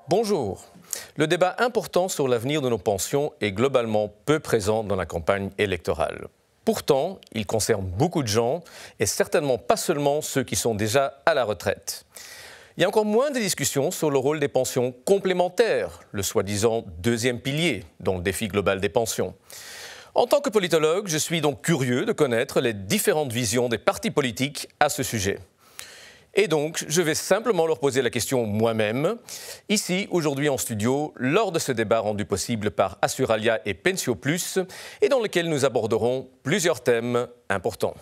Bonjour. Le débat important sur l'avenir de nos pensions est globalement peu présent dans la campagne électorale. Pourtant, il concerne beaucoup de gens et certainement pas seulement ceux qui sont déjà à la retraite. Il y a encore moins de discussions sur le rôle des pensions complémentaires, le soi-disant deuxième pilier dans le défi global des pensions. En tant que politologue, je suis donc curieux de connaître les différentes visions des partis politiques à ce sujet. Et donc, je vais simplement leur poser la question moi-même, ici, aujourd'hui en studio, lors de ce débat rendu possible par Assuralia et Pensio Plus, et dans lequel nous aborderons plusieurs thèmes importants.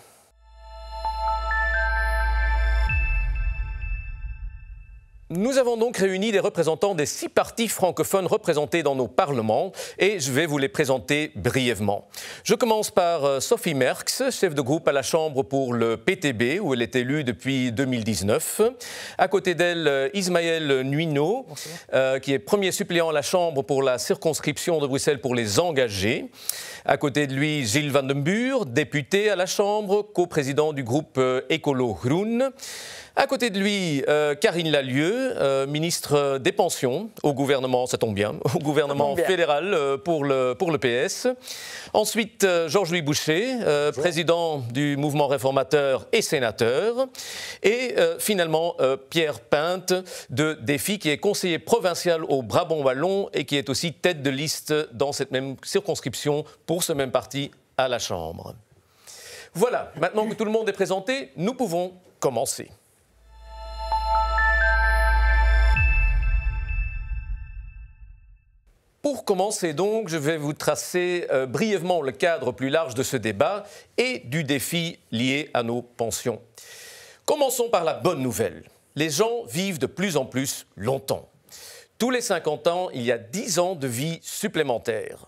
Nous avons donc réuni des représentants des 6 partis francophones représentés dans nos parlements et je vais vous les présenter brièvement. Je commence par Sophie Merckx, chef de groupe à la Chambre pour le PTB, où elle est élue depuis 2019. À côté d'elle, Ismaël Nuino, qui est premier suppléant à la Chambre pour la circonscription de Bruxelles pour les engagés. À côté de lui, Gilles Van den Buur, député à la Chambre, coprésident du groupe Écolo Groen. À côté de lui, Karine Lallieu, ministre des Pensions au gouvernement, ça tombe bien, au gouvernement fédéral pour le PS. Ensuite, Georges-Louis Boucher, président du mouvement réformateur et sénateur. Et finalement, Pierre Pinte de Défi, qui est conseiller provincial au Brabant wallon et qui est aussi tête de liste dans cette même circonscription pour ce même parti à la Chambre. Voilà, maintenant que tout le monde est présenté, nous pouvons commencer. Pour commencer donc, je vais vous tracer brièvement le cadre plus large de ce débat et du défi lié à nos pensions. Commençons par la bonne nouvelle. Les gens vivent de plus en plus longtemps. Tous les 50 ans, il y a 10 ans de vie supplémentaire.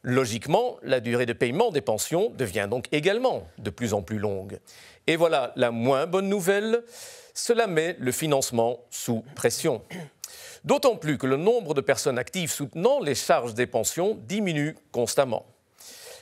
Logiquement, la durée de paiement des pensions devient donc également de plus en plus longue. Et voilà la moins bonne nouvelle, cela met le financement sous pression. D'autant plus que le nombre de personnes actives soutenant les charges des pensions diminue constamment.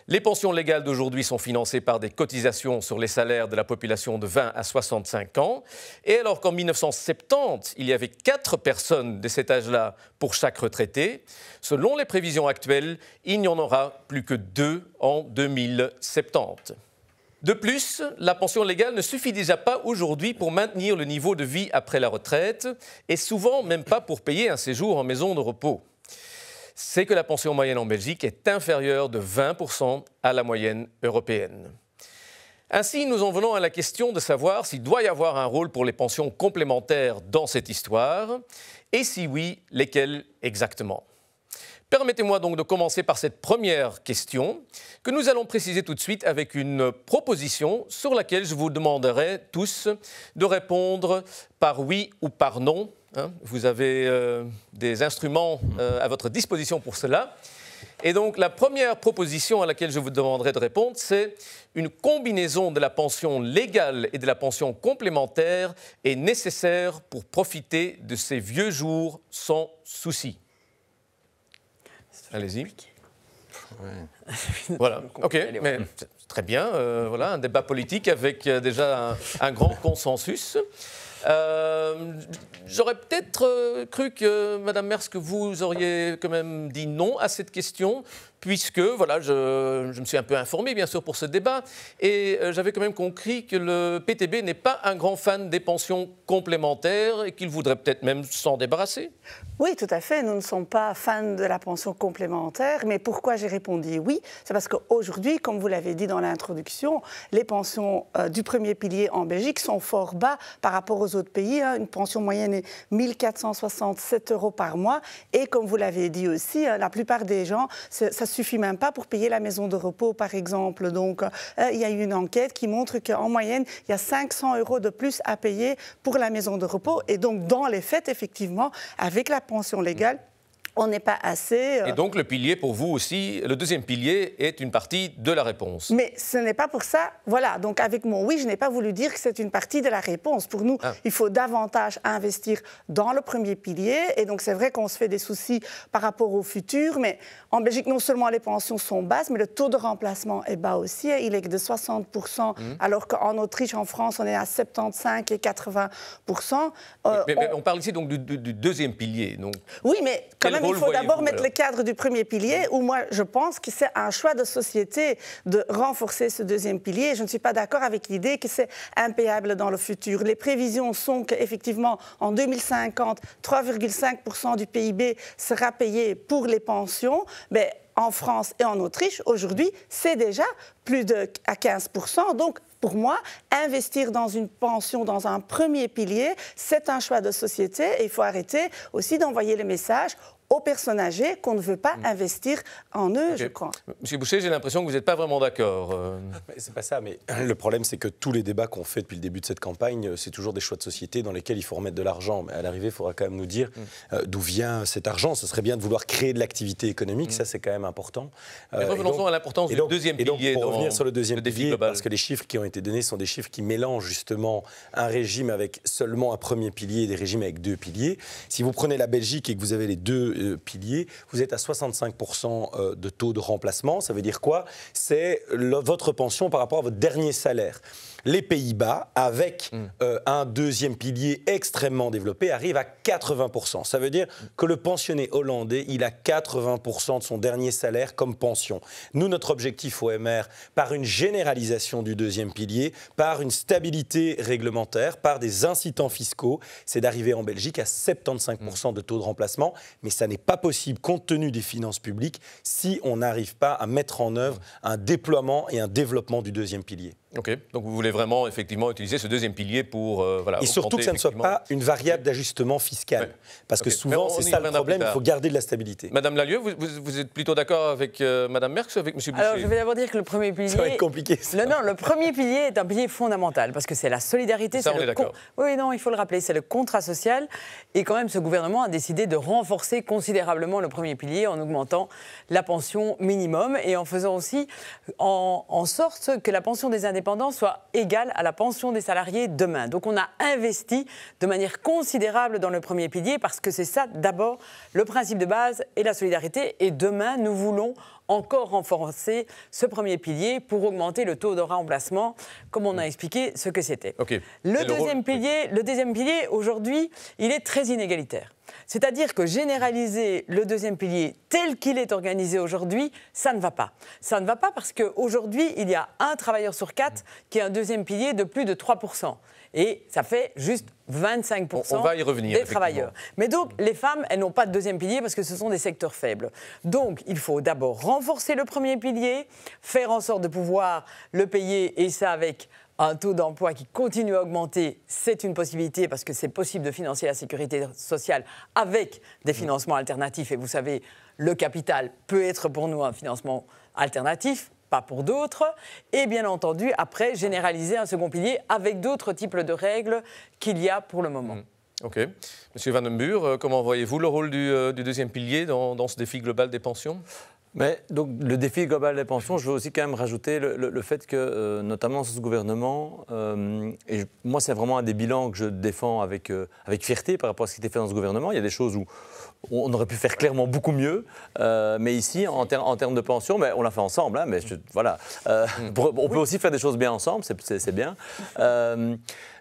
Les pensions légales d'aujourd'hui sont financées par des cotisations sur les salaires de la population de 20 à 65 ans. Et alors qu'en 1970, il y avait 4 personnes de cet âge-là pour chaque retraité, selon les prévisions actuelles, il n'y en aura plus que 2 en 2070. De plus, la pension légale ne suffit déjà pas aujourd'hui pour maintenir le niveau de vie après la retraite et souvent même pas pour payer un séjour en maison de repos. C'est que la pension moyenne en Belgique est inférieure de 20% à la moyenne européenne. Ainsi, nous en venons à la question de savoir s'il doit y avoir un rôle pour les pensions complémentaires dans cette histoire et si oui, lesquelles exactement. Permettez-moi donc de commencer par cette première question que nous allons préciser tout de suite avec une proposition sur laquelle je vous demanderai tous de répondre par oui ou par non. Vous avez des instruments à votre disposition pour cela. Et donc la première proposition à laquelle je vous demanderai de répondre, c'est une combinaison de la pension légale et de la pension complémentaire est nécessaire pour profiter de ces vieux jours sans souci. Allez-y. Ouais. Voilà, ok, mais très bien. Voilà, un débat politique avec déjà un grand consensus. J'aurais peut-être cru que, Madame Merckx, que vous auriez quand même dit non à cette question, puisque voilà, je me suis un peu informé, bien sûr, pour ce débat, et j'avais quand même compris que le PTB n'est pas un grand fan des pensions complémentaires et qu'il voudrait peut-être même s'en débarrasser. Oui, tout à fait. Nous ne sommes pas fans de la pension complémentaire, mais pourquoi j'ai répondu oui? C'est parce qu'aujourd'hui, comme vous l'avez dit dans l'introduction, les pensions du premier pilier en Belgique sont fort bas par rapport aux autres pays. Une pension moyenne est 1 467 € par mois. Et comme vous l'avez dit aussi, la plupart des gens, ça ne suffit même pas pour payer la maison de repos, par exemple. Donc, il y a eu une enquête qui montre qu'en moyenne, il y a 500 € de plus à payer pour la maison de repos. Et donc, dans les faits, effectivement, avec la pension légale, on n'est pas assez... Et donc le pilier, pour vous aussi, le deuxième pilier est une partie de la réponse. Mais ce n'est pas pour ça... Voilà, donc avec mon oui, je n'ai pas voulu dire que c'est une partie de la réponse. Pour nous, il faut davantage investir dans le premier pilier. Et donc c'est vrai qu'on se fait des soucis par rapport au futur. Mais en Belgique, non seulement les pensions sont basses, mais le taux de remplacement est bas aussi. Il est de 60%, alors qu'en Autriche, en France, on est à 75 et 80%. Mais on parle ici donc du deuxième pilier. Donc, oui, mais quand même, il faut d'abord mettre le cadre du premier pilier, où moi, je pense que c'est un choix de société de renforcer ce deuxième pilier. Je ne suis pas d'accord avec l'idée que c'est impayable dans le futur. Les prévisions sont qu'effectivement, en 2050, 3,5% du PIB sera payé pour les pensions. Mais en France et en Autriche, aujourd'hui, c'est déjà plus à 15%. Donc, pour moi, investir dans une pension, dans un premier pilier, c'est un choix de société. Et il faut arrêter aussi d'envoyer le message aux personnes âgées qu'on ne veut pas investir en eux, je crois. Monsieur Boucher, j'ai l'impression que vous n'êtes pas vraiment d'accord. C'est pas ça, mais le problème, c'est que tous les débats qu'on fait depuis le début de cette campagne, c'est toujours des choix de société dans lesquels il faut remettre de l'argent. Mais à l'arrivée, il faudra quand même nous dire d'où vient cet argent. Ce serait bien de vouloir créer de l'activité économique, ça c'est quand même important. Revenons à l'importance du deuxième pilier. Pour revenir sur le deuxième pilier, parce que les chiffres qui ont été donnés sont des chiffres qui mélangent justement un régime avec seulement un premier pilier et des régimes avec deux piliers. Si vous prenez la Belgique et que vous avez les deux piliers, vous êtes à 65% de taux de remplacement. Ça veut dire quoi? C'est votre pension par rapport à votre dernier salaire. Les Pays-Bas, avec un deuxième pilier extrêmement développé, arrivent à 80%. Ça veut dire que le pensionné hollandais, il a 80% de son dernier salaire comme pension. Nous, notre objectif OMR, par une généralisation du deuxième pilier, par une stabilité réglementaire, par des incitants fiscaux, c'est d'arriver en Belgique à 75% de taux de remplacement. Mais ça n'est pas possible, compte tenu des finances publiques, si on n'arrive pas à mettre en œuvre un déploiement et un développement du deuxième pilier. Ok, donc vous voulez vraiment effectivement utiliser ce deuxième pilier pour et surtout que ça ne soit pas une variable d'ajustement fiscal, parce que souvent c'est ça le problème, il faut garder de la stabilité. Madame Lallieu, vous êtes plutôt d'accord avec Madame Merckx ou avec Monsieur Boucher? Alors je vais d'abord dire que le premier pilier... Ça va être compliqué. Le premier pilier est un pilier fondamental, parce que c'est la solidarité. Ça, on est d'accord. Oui, non, il faut le rappeler, c'est le contrat social. Et quand même, ce gouvernement a décidé de renforcer considérablement le premier pilier en augmentant la pension minimum et en faisant aussi en sorte que la pension des indépendants soit égale à la pension des salariés demain. Donc on a investi de manière considérable dans le premier pilier parce que c'est ça d'abord le principe de base et la solidarité. Et demain, nous voulons encore renforcer ce premier pilier pour augmenter le taux de remplacement, comme on a expliqué ce que c'était. Okay. Le deuxième pilier, aujourd'hui, il est très inégalitaire. C'est-à-dire que généraliser le deuxième pilier tel qu'il est organisé aujourd'hui, ça ne va pas. Ça ne va pas parce qu'aujourd'hui, il y a un travailleur sur 4 qui a un deuxième pilier de plus de 3%. Et ça fait juste 25% on va y revenir, des travailleurs. Mais donc, les femmes, elles n'ont pas de deuxième pilier parce que ce sont des secteurs faibles. Donc, il faut d'abord renforcer le premier pilier, faire en sorte de pouvoir le payer, et ça avec un taux d'emploi qui continue à augmenter, c'est une possibilité parce que c'est possible de financer la sécurité sociale avec des financements alternatifs. Et vous savez, le capital peut être pour nous un financement alternatif, pas pour d'autres. Et bien entendu, après, généraliser un second pilier avec d'autres types de règles qu'il y a pour le moment. Ok. Monsieur Van den Buur, comment voyez-vous le rôle du deuxième pilier dans ce défi global des pensions ? Mais donc, le défi global des pensions, je veux aussi quand même rajouter le fait que, notamment sur ce gouvernement, et moi c'est vraiment un des bilans que je défends avec fierté par rapport à ce qui était fait dans ce gouvernement. Il y a des choses où on aurait pu faire clairement beaucoup mieux, mais ici, en termes de pension, on l'a fait ensemble. Hein, mais voilà, on peut aussi faire des choses bien ensemble, c'est bien.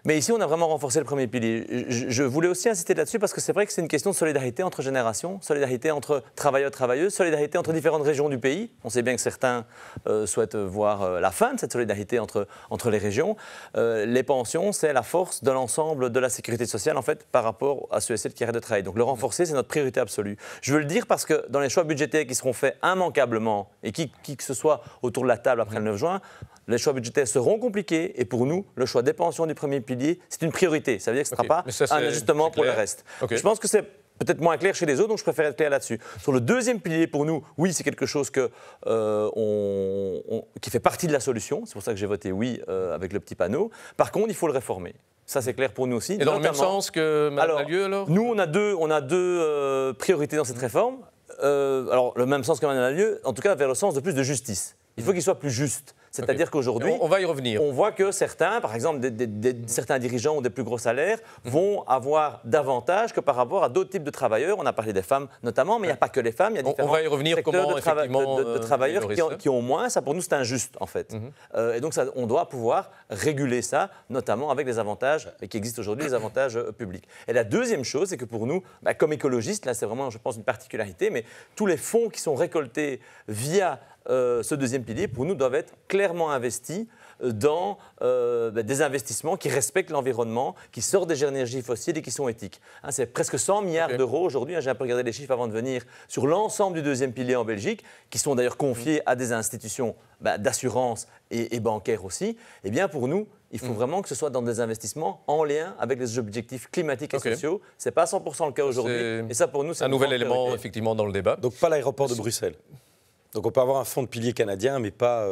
Mais ici, on a vraiment renforcé le premier pilier. Je voulais aussi insister là-dessus parce que c'est vrai que c'est une question de solidarité entre générations, solidarité entre travailleurs et travailleuses, solidarité entre différentes régions du pays. On sait bien que certains souhaitent voir la fin de cette solidarité entre les régions. Les pensions, c'est la force de l'ensemble de la sécurité sociale, en fait, par rapport à ceux et celles qui arrêtent de travailler. Donc le renforcer, c'est notre priorité absolue. Je veux le dire parce que dans les choix budgétaires qui seront faits immanquablement, et qui que ce soit autour de la table après le 9 juin, les choix budgétaires seront compliqués et pour nous, le choix des pensions du premier pilier, c'est une priorité. Ça veut dire que ce ne sera pas un ajustement pour le reste. Okay. Je pense que c'est peut-être moins clair chez les autres, donc je préfère être clair là-dessus. Sur le deuxième pilier, pour nous, oui, c'est quelque chose qui fait partie de la solution. C'est pour ça que j'ai voté oui avec le petit panneau. Par contre, il faut le réformer. Ça, c'est clair pour nous aussi. Et dans le même sens que Mme Lallieu, alors? Nous, on a deux priorités dans cette réforme. Alors, le même sens que Mme Lallieu, en tout cas vers le sens de plus de justice. Il faut qu'il soit plus juste. C'est-à-dire qu'aujourd'hui, on va y revenir. On voit que certains, par exemple, certains dirigeants ou des plus gros salaires, vont avoir davantage que par rapport à d'autres types de travailleurs. On a parlé des femmes notamment, mais il n'y a pas que les femmes. Il y a différents on va y revenir comment, de travailleurs qui ont moins. Ça, pour nous, c'est injuste, en fait. Et donc, on doit pouvoir réguler ça, notamment avec les avantages qui existent aujourd'hui, les avantages publics. Et la deuxième chose, c'est que pour nous, comme écologistes, là, c'est vraiment, je pense, une particularité, mais tous les fonds qui sont récoltés via ce deuxième pilier, pour nous, doivent être clairement investis dans des investissements qui respectent l'environnement, qui sortent des énergies fossiles et qui sont éthiques. C'est presque 100 milliards d'euros aujourd'hui, j'ai un peu regardé les chiffres avant de venir, sur l'ensemble du deuxième pilier en Belgique, qui sont d'ailleurs confiés à des institutions d'assurance et bancaires aussi. Eh bien, pour nous, il faut vraiment que ce soit dans des investissements en lien avec les objectifs climatiques et sociaux. Ce n'est pas 100% le cas aujourd'hui. Et ça, pour nous, c'est un nouvel élément, effectivement, dans le débat. Donc, pas l'aéroport de Bruxelles. Donc on peut avoir un fonds de pilier canadien, mais pas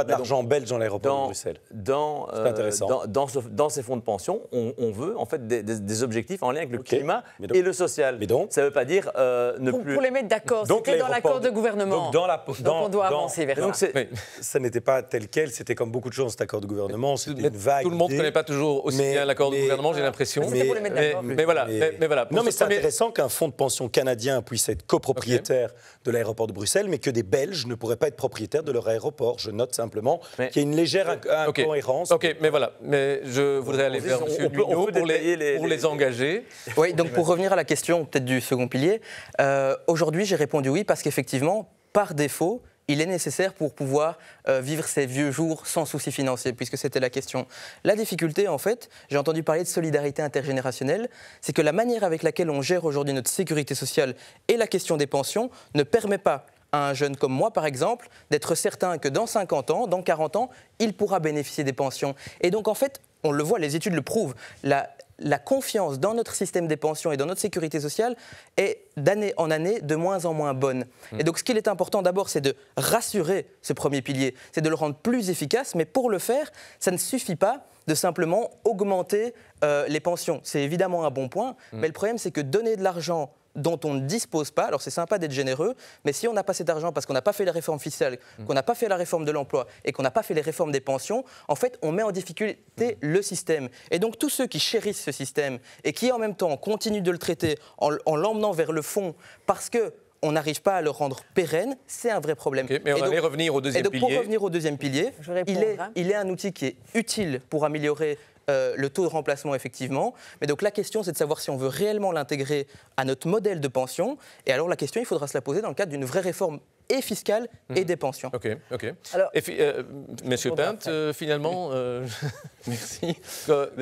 d'argent belge dans l'aéroport de Bruxelles. C'est intéressant. Dans ces fonds de pension, on veut en fait des objectifs en lien avec le climat et le social. Mais donc, ça ne veut pas dire plus... Pour les mettre d'accord, c'était dans l'accord de gouvernement. Donc on doit avancer vers ça. Ça n'était pas tel quel, c'était comme beaucoup de choses dans cet accord de gouvernement, c'était une vague. Tout le monde ne connaît pas toujours aussi bien l'accord de gouvernement, j'ai l'impression. Mais voilà. Non, mais c'est intéressant qu'un fonds de pension canadien puisse être copropriétaire de l'aéroport de Bruxelles, mais que des Belges ne pourraient pas être propriétaires de leur aéroport. Je note simplement qu'il y a une légère incohérence. Ok, mais voilà. Mais je voudrais aller vers M. Nuno pour les engager. Oui, donc pour revenir à la question peut-être du second pilier, aujourd'hui j'ai répondu oui parce qu'effectivement, par défaut, il est nécessaire pour pouvoir vivre ses vieux jours sans souci financier, puisque c'était la question. La difficulté, en fait, j'ai entendu parler de solidarité intergénérationnelle, c'est que la manière avec laquelle on gère aujourd'hui notre sécurité sociale et la question des pensions ne permet pas à un jeune comme moi, par exemple, d'être certain que dans 50 ans, dans 40 ans, il pourra bénéficier des pensions. Et donc, en fait, on le voit, les études le prouvent, la confiance dans notre système des pensions et dans notre sécurité sociale est d'année en année de moins en moins bonne. Et donc ce qu'il est important d'abord, c'est de rassurer ce premier pilier, c'est de le rendre plus efficace, mais pour le faire, ça ne suffit pas de simplement augmenter les pensions. C'est évidemment un bon point, mais le problème c'est que donner de l'argent dont on ne dispose pas, alors c'est sympa d'être généreux, mais si on n'a pas cet argent parce qu'on n'a pas fait les réformes fiscales, qu'on n'a pas fait la réforme de l'emploi et qu'on n'a pas fait les réformes des pensions, en fait, on met en difficulté le système. Et donc tous ceux qui chérissent ce système et qui en même temps continuent de le traiter en l'emmenant vers le fond parce qu'on n'arrive pas à le rendre pérenne, c'est un vrai problème. Okay, mais on allait revenir au deuxième pilier. Pour revenir au deuxième pilier, il est un outil qui est utile pour améliorer le taux de remplacement, effectivement. Mais donc la question, c'est de savoir si on veut réellement l'intégrer à notre modèle de pension. Et alors la question, il faudra se la poser dans le cadre d'une vraie réforme et fiscale et des pensions. Ok. Alors, Monsieur Pinte, finalement, merci.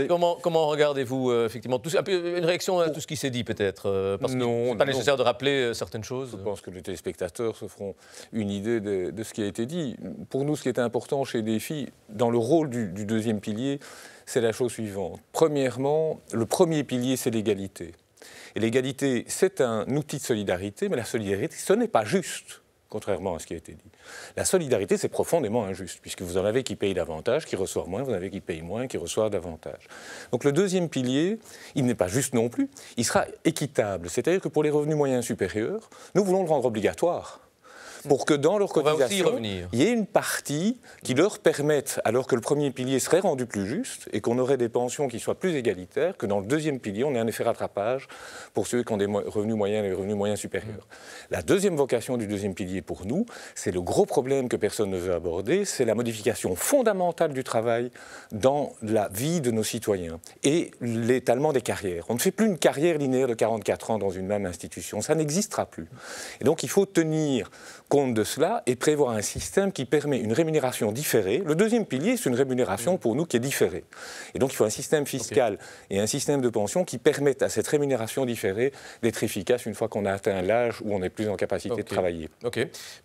Comment regardez-vous effectivement une réaction à tout ce qui s'est dit peut-être parce que c'est pas nécessaire de rappeler certaines choses. Je pense que les téléspectateurs se feront une idée de ce qui a été dit. Pour nous, ce qui est important chez Défi, dans le rôle du deuxième pilier, c'est la chose suivante. Premièrement, le premier pilier, c'est l'égalité. Et l'égalité, c'est un outil de solidarité, mais la solidarité, ce n'est pas juste, contrairement à ce qui a été dit. La solidarité, c'est profondément injuste, puisque vous en avez qui payent davantage, qui reçoivent moins, vous en avez qui payent moins, qui reçoivent davantage. Donc le deuxième pilier, il n'est pas juste non plus, il sera équitable. C'est-à-dire que pour les revenus moyens supérieurs, nous voulons le rendre obligatoire. Pour que dans leur cotisation, il y ait une partie qui leur permette, alors que le premier pilier serait rendu plus juste et qu'on aurait des pensions qui soient plus égalitaires, que dans le deuxième pilier, on ait un effet rattrapage pour ceux qui ont des revenus moyens et des revenus moyens supérieurs. La deuxième vocation du deuxième pilier pour nous, c'est le gros problème que personne ne veut aborder, c'est la modification fondamentale du travail dans la vie de nos citoyens et l'étalement des carrières. On ne fait plus une carrière linéaire de 44 ans dans une même institution, ça n'existera plus. Et donc il faut tenir compte de cela et prévoir un système qui permet une rémunération différée. Le deuxième pilier, c'est une rémunération pour nous qui est différée. Et donc il faut un système fiscal et un système de pension qui permettent à cette rémunération différée d'être efficace une fois qu'on a atteint l'âge où on n'est plus en capacité de travailler.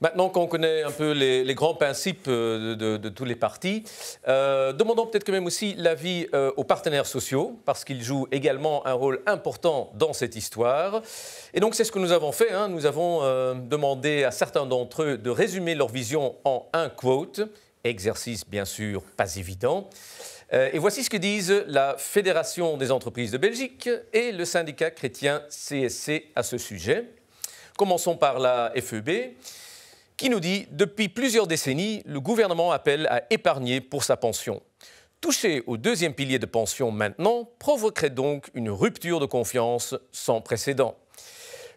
Maintenant qu'on connaît un peu les grands principes de tous les partis, demandons peut-être quand même aussi l'avis aux partenaires sociaux, parce qu'ils jouent également un rôle important dans cette histoire. Et donc c'est ce que nous avons fait. Nous avons demandé à certains d'entre eux de résumer leur vision en un quote. exercice bien sûr pas évident. Et voici ce que disent la Fédération des entreprises de Belgique et le syndicat chrétien CSC à ce sujet. Commençons par la FEB, qui nous dit « Depuis plusieurs décennies, le gouvernement appelle à épargner pour sa pension. Toucher au deuxième pilier de pension maintenant provoquerait donc une rupture de confiance sans précédent.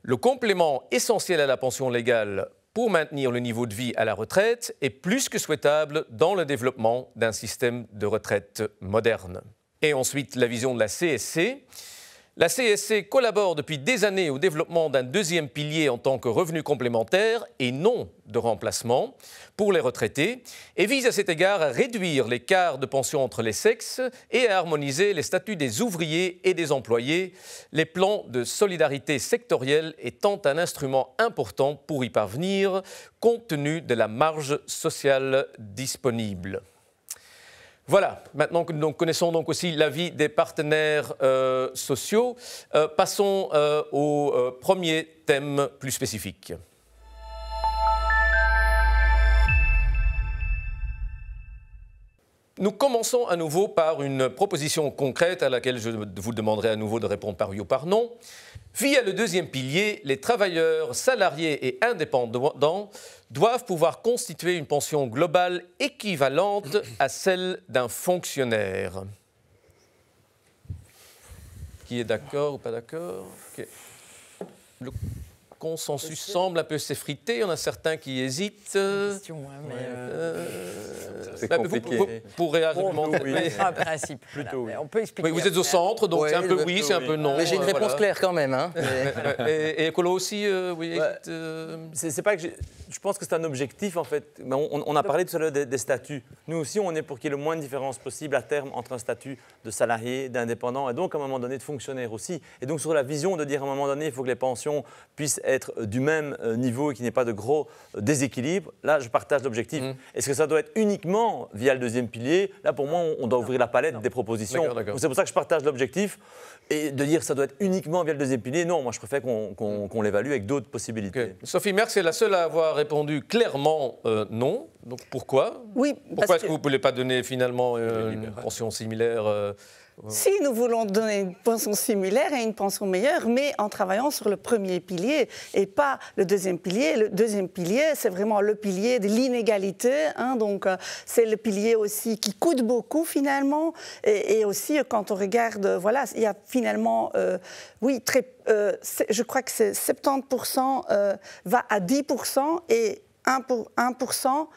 Le complément essentiel à la pension légale pour maintenir le niveau de vie à la retraite est plus que souhaitable dans le développement d'un système de retraite moderne. » Et ensuite, la vision de la CSC. La CSC collabore depuis des années au développement d'un deuxième pilier en tant que revenu complémentaire et non de remplacement pour les retraités et vise à cet égard à réduire l'écart de pension entre les sexes et à harmoniser les statuts des ouvriers et des employés, les plans de solidarité sectorielle étant un instrument important pour y parvenir compte tenu de la marge sociale disponible. Voilà, maintenant que nous connaissons donc aussi l'avis des partenaires sociaux, passons au premier thème plus spécifique. Nous commençons à nouveau par une proposition concrète à laquelle je vous demanderai à nouveau de répondre par oui ou par non. Via le deuxième pilier, les travailleurs salariés et indépendants doivent pouvoir constituer une pension globale équivalente à celle d'un fonctionnaire. Qui est d'accord ou pas d'accord? Okay. Le consensus semble un peu s'effriter. Il y en a certains qui hésitent. C'est compliqué. Vous pourrez argumenter. Oui. Un principe. Plutôt oui. On peut expliquer. Oui, vous êtes au centre, donc Ouais, c'est un peu oui, c'est un peu non. Mais j'ai une réponse claire quand même. Hein. Et Ecolo aussi, oui. C'est pas que je pense que c'est un objectif en fait. Mais on a parlé tout à l'heure des statuts. Nous aussi, on est pour qu'il y ait le moins de différence possible à terme entre un statut de salarié, d'indépendant et donc à un moment donné de fonctionnaire aussi. Et donc sur la vision de dire à un moment donné, il faut que les pensions puissent être du même niveau et qu'il n'y ait pas de gros déséquilibre. Là, je partage l'objectif. Est-ce que ça doit être uniquement via le deuxième pilier? Là, pour moi, on doit ouvrir la palette des propositions. D'accord. C'est pour ça que je partage l'objectif. Et de dire que ça doit être uniquement via le deuxième pilier, non, moi je préfère qu'on l'évalue avec d'autres possibilités. Okay. Sophie Merckx est la seule à avoir répondu clairement non. Donc pourquoi? Oui, pourquoi est-ce que vous ne voulez pas donner finalement une pension similaire Si nous voulons donner une pension similaire et une pension meilleure, mais en travaillant sur le premier pilier et pas le deuxième pilier. Le deuxième pilier, c'est vraiment le pilier de l'inégalité. Hein, donc, c'est le pilier aussi qui coûte beaucoup finalement. Et aussi, quand on regarde, voilà, il y a finalement, oui, je crois que c'est 70% va à 10% et 1%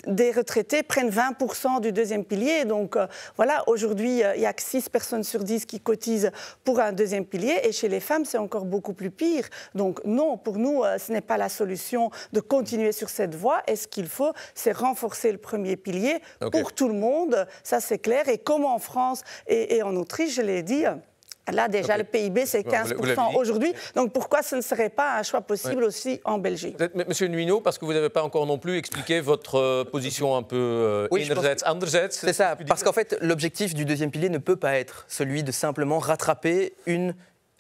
des retraités prennent 20% du deuxième pilier. Donc voilà, aujourd'hui, il n'y a que 6 personnes sur 10 qui cotisent pour un deuxième pilier. Et chez les femmes, c'est encore beaucoup plus pire. Donc non, pour nous, ce n'est pas la solution de continuer sur cette voie. Et ce qu'il faut, c'est renforcer le premier pilier pour tout le monde. Ça, c'est clair. Et comme en France et en Autriche, je l'ai dit... Là, déjà, le PIB, c'est 15% aujourd'hui. Donc, pourquoi ce ne serait pas un choix possible aussi en Belgique? Monsieur Nuino, parce que vous n'avez pas encore non plus expliqué votre position un peu anderzijds. C'est ça, parce qu'en fait, l'objectif du deuxième pilier ne peut pas être celui de simplement rattraper une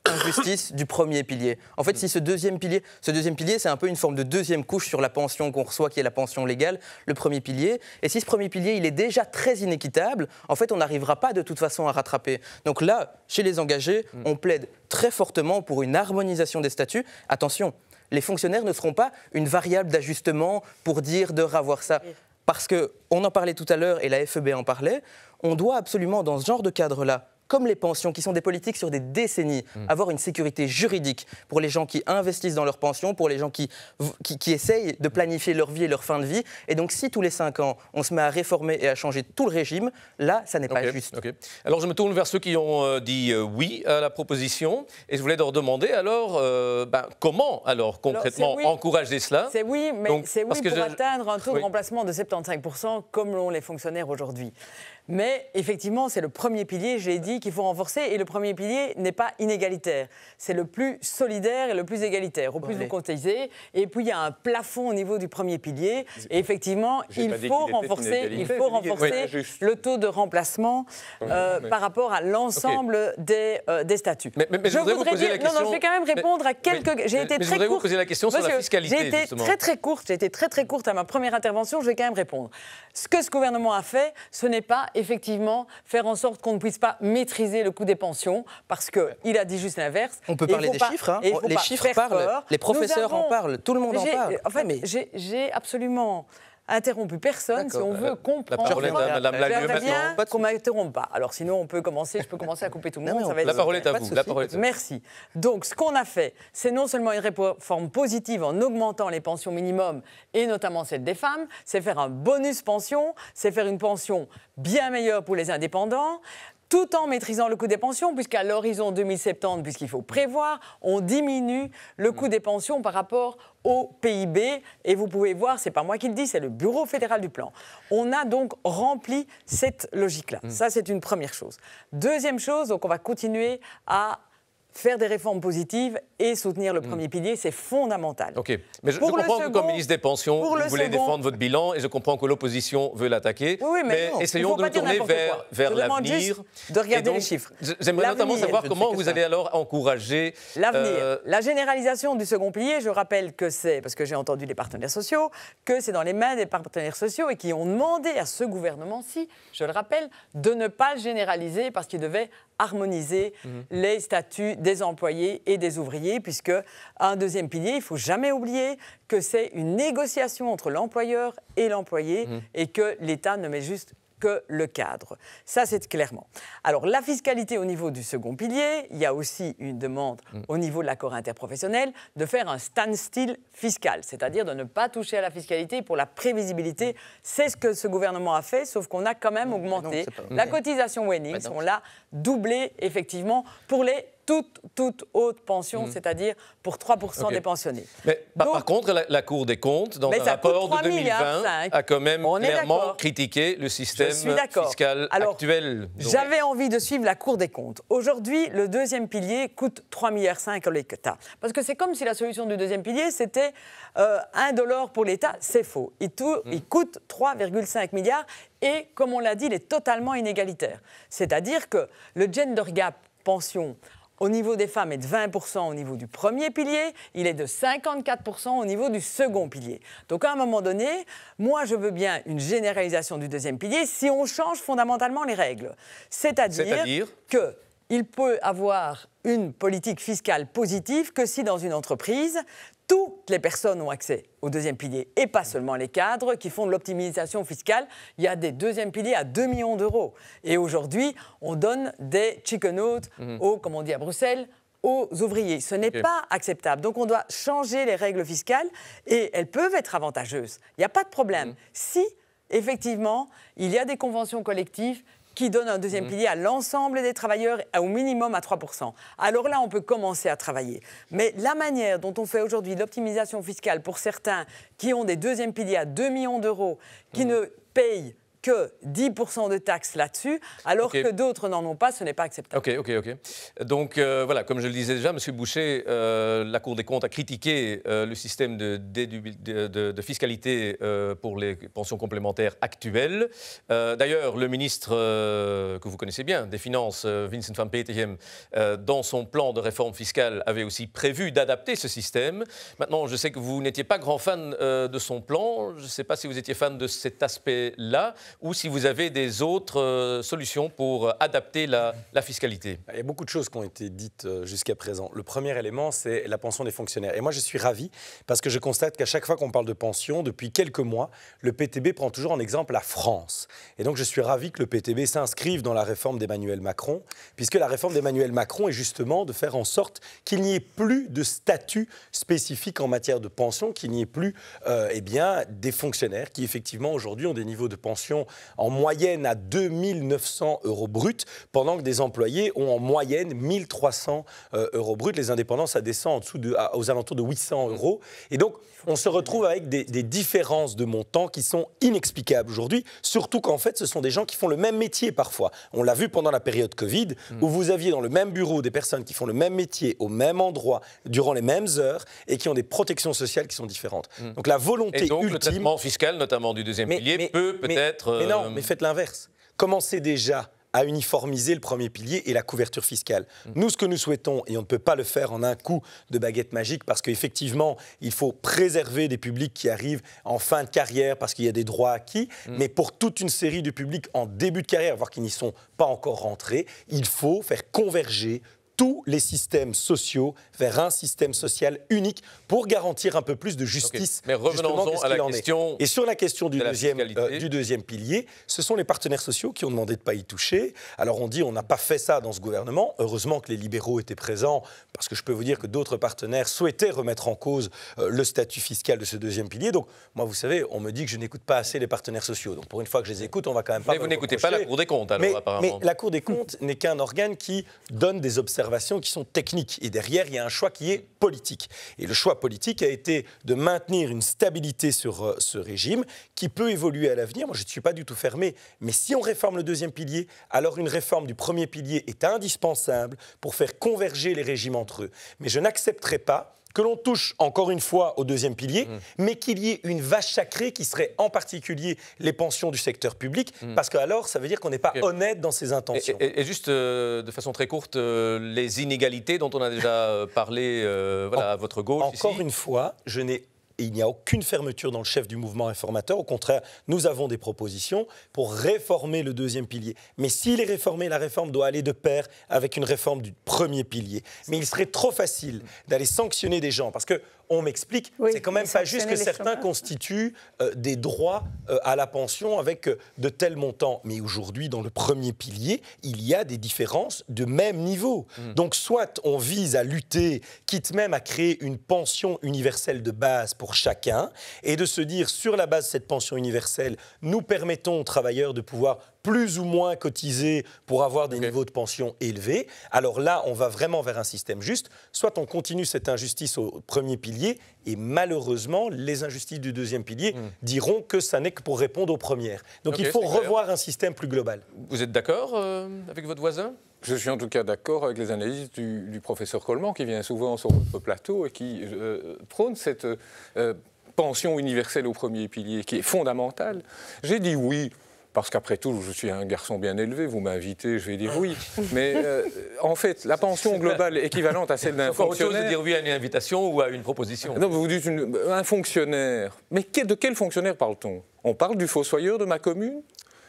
injustice du premier pilier. En fait, si ce deuxième pilier, c'est un peu une forme de deuxième couche sur la pension qu'on reçoit, qui est la pension légale, le premier pilier. Et si ce premier pilier, il est déjà très inéquitable, en fait, on n'arrivera pas de toute façon à rattraper. Donc là, chez les engagés, on plaide très fortement pour une harmonisation des statuts. Attention, les fonctionnaires ne seront pas une variable d'ajustement pour dire de revoir ça. Parce qu'on en parlait tout à l'heure, et la FEB en parlait, on doit absolument, dans ce genre de cadre-là, comme les pensions, qui sont des politiques sur des décennies, avoir une sécurité juridique pour les gens qui investissent dans leur pension, pour les gens qui essayent de planifier leur vie et leur fin de vie. Et donc, si tous les 5 ans, on se met à réformer et à changer tout le régime, là, ça n'est pas juste. Alors, je me tourne vers ceux qui ont dit oui à la proposition. Et je voulais leur demander, alors, comment, alors, concrètement, encourager cela? C'est oui, mais c'est oui pour atteindre un taux de remplacement de 75%, comme l'ont les fonctionnaires aujourd'hui. Mais effectivement, c'est le premier pilier, j'ai dit, qu'il faut renforcer et le premier pilier n'est pas inégalitaire. C'est le plus solidaire et le plus égalitaire. Au plus vous cotisez, et puis il y a un plafond au niveau du premier pilier. Et effectivement, il faut renforcer le taux de remplacement par rapport à l'ensemble des statuts. Mais je voudrais vous poser la question... Non, je vais quand même répondre à quelques... J'ai été très courte. Vous poser la question sur la fiscalité, J'ai été très courte à ma première intervention, je vais quand même répondre. Ce que ce gouvernement a fait, ce n'est pas effectivement faire en sorte qu'on ne puisse pas maîtriser le coût des pensions, parce qu'il a dit juste l'inverse. On peut parler des chiffres, hein. Les chiffres parlent, les professeurs en parlent, tout le monde en parle. En fait, j'ai absolument interrompu personne si on veut comprendre. La parole est à Madame Lallieu maintenant. Qu'on ne m'interrompe pas. Alors sinon, je peux commencer à couper tout le monde. La parole est à vous. Merci. Donc, ce qu'on a fait, c'est non seulement une réforme positive en augmentant les pensions minimum, et notamment celles des femmes, c'est faire un bonus pension, c'est faire une pension bien meilleure pour les indépendants, tout en maîtrisant le coût des pensions, puisqu'à l'horizon 2070, puisqu'il faut prévoir, on diminue le coût des pensions par rapport au PIB. Et vous pouvez voir, ce n'est pas moi qui le dis, c'est le Bureau fédéral du plan. On a donc rempli cette logique-là. Ça, c'est une première chose. Deuxième chose, donc on va continuer à faire des réformes positives et soutenir le premier pilier, c'est fondamental. OK. Mais je comprends que comme ministre des Pensions, vous voulez défendre votre bilan et je comprends que l'opposition veut l'attaquer. Oui, mais essayons de nous tourner vers l'avenir. De regarder les chiffres. J'aimerais notamment savoir comment vous allez alors encourager... L'avenir. La généralisation du second pilier, je rappelle que c'est, parce que j'ai entendu les partenaires sociaux, que c'est dans les mains des partenaires sociaux et qui ont demandé à ce gouvernement-ci, je le rappelle, de ne pas le généraliser parce qu'il devait harmoniser les statuts des employés et des ouvriers, puisque un deuxième pilier, il ne faut jamais oublier que c'est une négociation entre l'employeur et l'employé et que l'État ne met juste que le cadre. Ça, c'est clairement. Alors, la fiscalité au niveau du second pilier, il y a aussi une demande au niveau de l'accord interprofessionnel de faire un standstill fiscal, c'est-à-dire de ne pas toucher à la fiscalité pour la prévisibilité. C'est ce que ce gouvernement a fait, sauf qu'on a quand même augmenté la cotisation Wennings. On l'a doublé, effectivement, pour les toute haute pension, c'est-à-dire pour 3% des pensionnés. Mais par contre, la Cour des comptes, dans un rapport de 2020, a quand même clairement critiqué le système fiscal actuel. J'avais envie de suivre la Cour des comptes. Aujourd'hui, le deuxième pilier coûte 3,5 milliards à l'État. Parce que c'est comme si la solution du deuxième pilier, c'était $1 pour l'État. C'est faux. Il coûte 3,5 milliards et, comme on l'a dit, il est totalement inégalitaire. C'est-à-dire que le gender gap pension au niveau des femmes est de 20% au niveau du premier pilier, il est de 54% au niveau du second pilier. Donc à un moment donné, moi je veux bien une généralisation du deuxième pilier si on change fondamentalement les règles. C'est-à-dire qu'il peut avoir une politique fiscale positive que si dans une entreprise, toutes les personnes ont accès au deuxième pilier et pas seulement les cadres qui font de l'optimisation fiscale. Il y a des deuxièmes piliers à 2 millions d'euros. Et aujourd'hui, on donne des chicken notes comme on dit à Bruxelles, aux ouvriers. Ce n'est pas acceptable. Donc on doit changer les règles fiscales et elles peuvent être avantageuses. Il n'y a pas de problème. Si, effectivement, il y a des conventions collectives qui donne un deuxième pilier à l'ensemble des travailleurs au minimum à 3%. Alors là, on peut commencer à travailler. Mais la manière dont on fait aujourd'hui l'optimisation fiscale pour certains qui ont des deuxièmes piliers à 2 millions d'euros, qui ne payent que 10% de taxes là-dessus, alors que d'autres n'en ont pas, ce n'est pas acceptable. OK. Donc voilà, comme je le disais déjà, M. Boucher, la Cour des comptes a critiqué le système de fiscalité pour les pensions complémentaires actuelles. D'ailleurs, le ministre que vous connaissez bien, des Finances, Vincent van Petegem, dans son plan de réforme fiscale, avait aussi prévu d'adapter ce système. Maintenant, je sais que vous n'étiez pas grand fan de son plan. Je ne sais pas si vous étiez fan de cet aspect-là, ou si vous avez des autres solutions pour adapter la fiscalité. Il y a beaucoup de choses qui ont été dites jusqu'à présent. Le premier élément, c'est la pension des fonctionnaires. Et moi, je suis ravi parce que je constate qu'à chaque fois qu'on parle de pension, depuis quelques mois, le PTB prend toujours en exemple la France. Et donc, je suis ravi que le PTB s'inscrive dans la réforme d'Emmanuel Macron, puisque la réforme d'Emmanuel Macron est justement de faire en sorte qu'il n'y ait plus de statut spécifique en matière de pension, qu'il n'y ait plus des fonctionnaires qui, effectivement, aujourd'hui, ont des niveaux de pension pension en moyenne à 2 900 € bruts, pendant que des employés ont en moyenne 1 300 € bruts. Les indépendants, ça descend en dessous aux alentours de 800 €. Et donc, on se retrouve avec des différences de montants qui sont inexplicables aujourd'hui, surtout qu'en fait, ce sont des gens qui font le même métier parfois. On l'a vu pendant la période Covid, où vous aviez dans le même bureau des personnes qui font le même métier, au même endroit, durant les mêmes heures, et qui ont des protections sociales qui sont différentes. Donc la volonté ultime... Et donc le traitement fiscal, notamment du deuxième pilier, peut peut-être... Mais non, mais faites l'inverse. Commencez déjà à uniformiser le premier pilier et la couverture fiscale. Nous, ce que nous souhaitons, et on ne peut pas le faire en un coup de baguette magique, parce qu'effectivement, il faut préserver des publics qui arrivent en fin de carrière parce qu'il y a des droits acquis, mais pour toute une série de publics en début de carrière, voire qui n'y sont pas encore rentrés, il faut faire converger tous les systèmes sociaux vers un système social unique pour garantir un peu plus de justice. Okay. Mais revenons à la question. Et sur la question du deuxième pilier, ce sont les partenaires sociaux qui ont demandé de ne pas y toucher. Alors on dit on n'a pas fait ça dans ce gouvernement. Heureusement que les libéraux étaient présents, parce que je peux vous dire que d'autres partenaires souhaitaient remettre en cause le statut fiscal de ce deuxième pilier. Donc moi, vous savez, on me dit que je n'écoute pas assez les partenaires sociaux. Donc pour une fois que je les écoute, on va quand même pas... Mais vous n'écoutez pas la Cour des comptes, alors, apparemment. Mais la Cour des comptes n'est qu'un organe qui donne des observations qui sont techniques. Et derrière, il y a un choix qui est politique. Et le choix politique a été de maintenir une stabilité sur ce régime qui peut évoluer à l'avenir. Moi, je ne suis pas du tout fermé. Mais si on réforme le deuxième pilier, alors une réforme du premier pilier est indispensable pour faire converger les régimes entre eux. Mais je n'accepterai pas que l'on touche encore une fois au deuxième pilier, mais qu'il y ait une vache sacrée qui serait en particulier les pensions du secteur public, parce que alors ça veut dire qu'on n'est pas honnête dans ses intentions. Et juste de façon très courte, les inégalités dont on a déjà parlé à votre gauche. Encore une fois, il n'y a aucune fermeture dans le chef du mouvement réformateur. Au contraire, nous avons des propositions pour réformer le deuxième pilier. Mais s'il est réformé, la réforme doit aller de pair avec une réforme du premier pilier. Mais il serait trop facile d'aller sanctionner des gens, parce que on m'explique, c'est quand même pas juste que certains constituent des droits à la pension avec de tels montants. Mais aujourd'hui, dans le premier pilier, il y a des différences de même niveau. Donc soit on vise à lutter, quitte même à créer une pension universelle de base pour chacun, et de se dire, sur la base de cette pension universelle, nous permettons aux travailleurs de pouvoir plus ou moins cotiser pour avoir des niveaux de pension élevés. Alors là, on va vraiment vers un système juste. Soit on continue cette injustice au premier pilier, et malheureusement, les injustices du deuxième pilier diront que ça n'est que pour répondre aux premières. Donc il faut revoir un système plus global. Vous êtes d'accord avec votre voisin ? Je suis en tout cas d'accord avec les analyses du professeur Coleman, qui vient souvent sur notre plateau et qui prône cette pension universelle au premier pilier, qui est fondamentale. J'ai dit oui, parce qu'après tout, je suis un garçon bien élevé, vous m'invitez, je vais dire oui. Mais en fait, la pension globale équivalente à celle d'un fonctionnaire... autre chose de dire oui à une invitation ou à une proposition. Non, vous dites un fonctionnaire. Mais de quel fonctionnaire parle-t-on ? On parle du fossoyeur de ma commune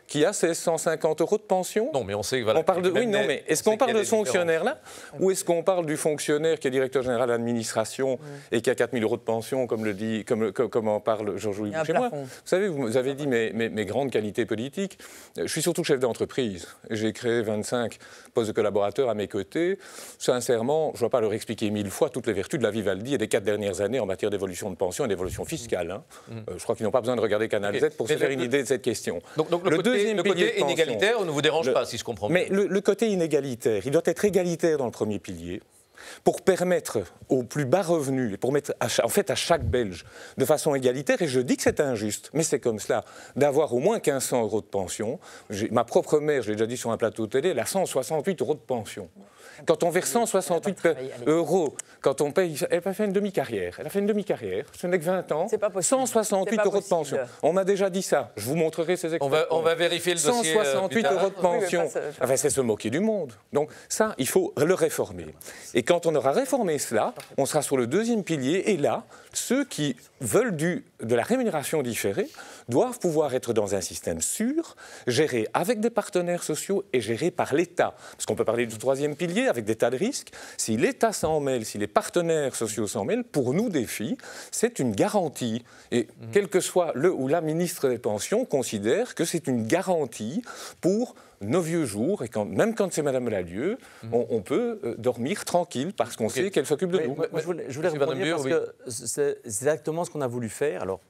qui a ses 150 € de pension. Non, mais on sait que voilà. On parle de, oui, non, mais est-ce qu'on parle de ce fonctionnaire-là ou est-ce qu'on parle du fonctionnaire qui est directeur général de l'administration et qui a 4 000 € de pension, comme en parle Georges-Louis chez moi. Vous savez, vous avez dit mes grandes qualités politiques. Je suis surtout chef d'entreprise. J'ai créé 25 postes de collaborateurs à mes côtés. Sincèrement, je ne vais pas leur expliquer 1000 fois toutes les vertus de la Vivaldi et des 4 dernières années en matière d'évolution de pension et d'évolution fiscale. Je crois qu'ils n'ont pas besoin de regarder Canal Z pour se faire une idée de cette question. Donc le côté inégalitaire ne vous dérange pas, si je comprends bien. Mais le côté inégalitaire, il doit être égalitaire dans le premier pilier pour permettre aux plus bas revenus, et pour mettre à chaque Belge de façon égalitaire, et je dis que c'est injuste, mais c'est comme cela, d'avoir au moins 1 500 € de pension. Ma propre mère, je l'ai déjà dit sur un plateau de télé, elle a 168 € de pension. Quand on verse 168 €, quand on paye, elle a fait une demi-carrière. Elle a fait une demi-carrière, ce n'est que 20 ans. C'est pas possible. 168 € de pension. On m'a déjà dit ça. Je vous montrerai ces extraits. On va vérifier le dossier. 168 € de pension. Oui, c'est se moquer du monde. Donc ça, il faut le réformer. Et quand on aura réformé cela, on sera sur le deuxième pilier. Et là, ceux qui veulent de la rémunération différée doivent pouvoir être dans un système sûr, géré avec des partenaires sociaux et géré par l'État. Parce qu'on peut parler du troisième pilier avec des tas de risques. Si l'État s'en mêle, si les partenaires sociaux s'en mêlent, pour nous, défi, c'est une garantie. Et quel que soit le ou la ministre des Pensions, considère que c'est une garantie pour nos vieux jours, et même quand c'est Madame Lalieu, on peut dormir tranquille parce qu'on sait qu'elle s'occupe de nous. Je voulais rebondir parce que c'est exactement ce qu'on a voulu faire. Alors,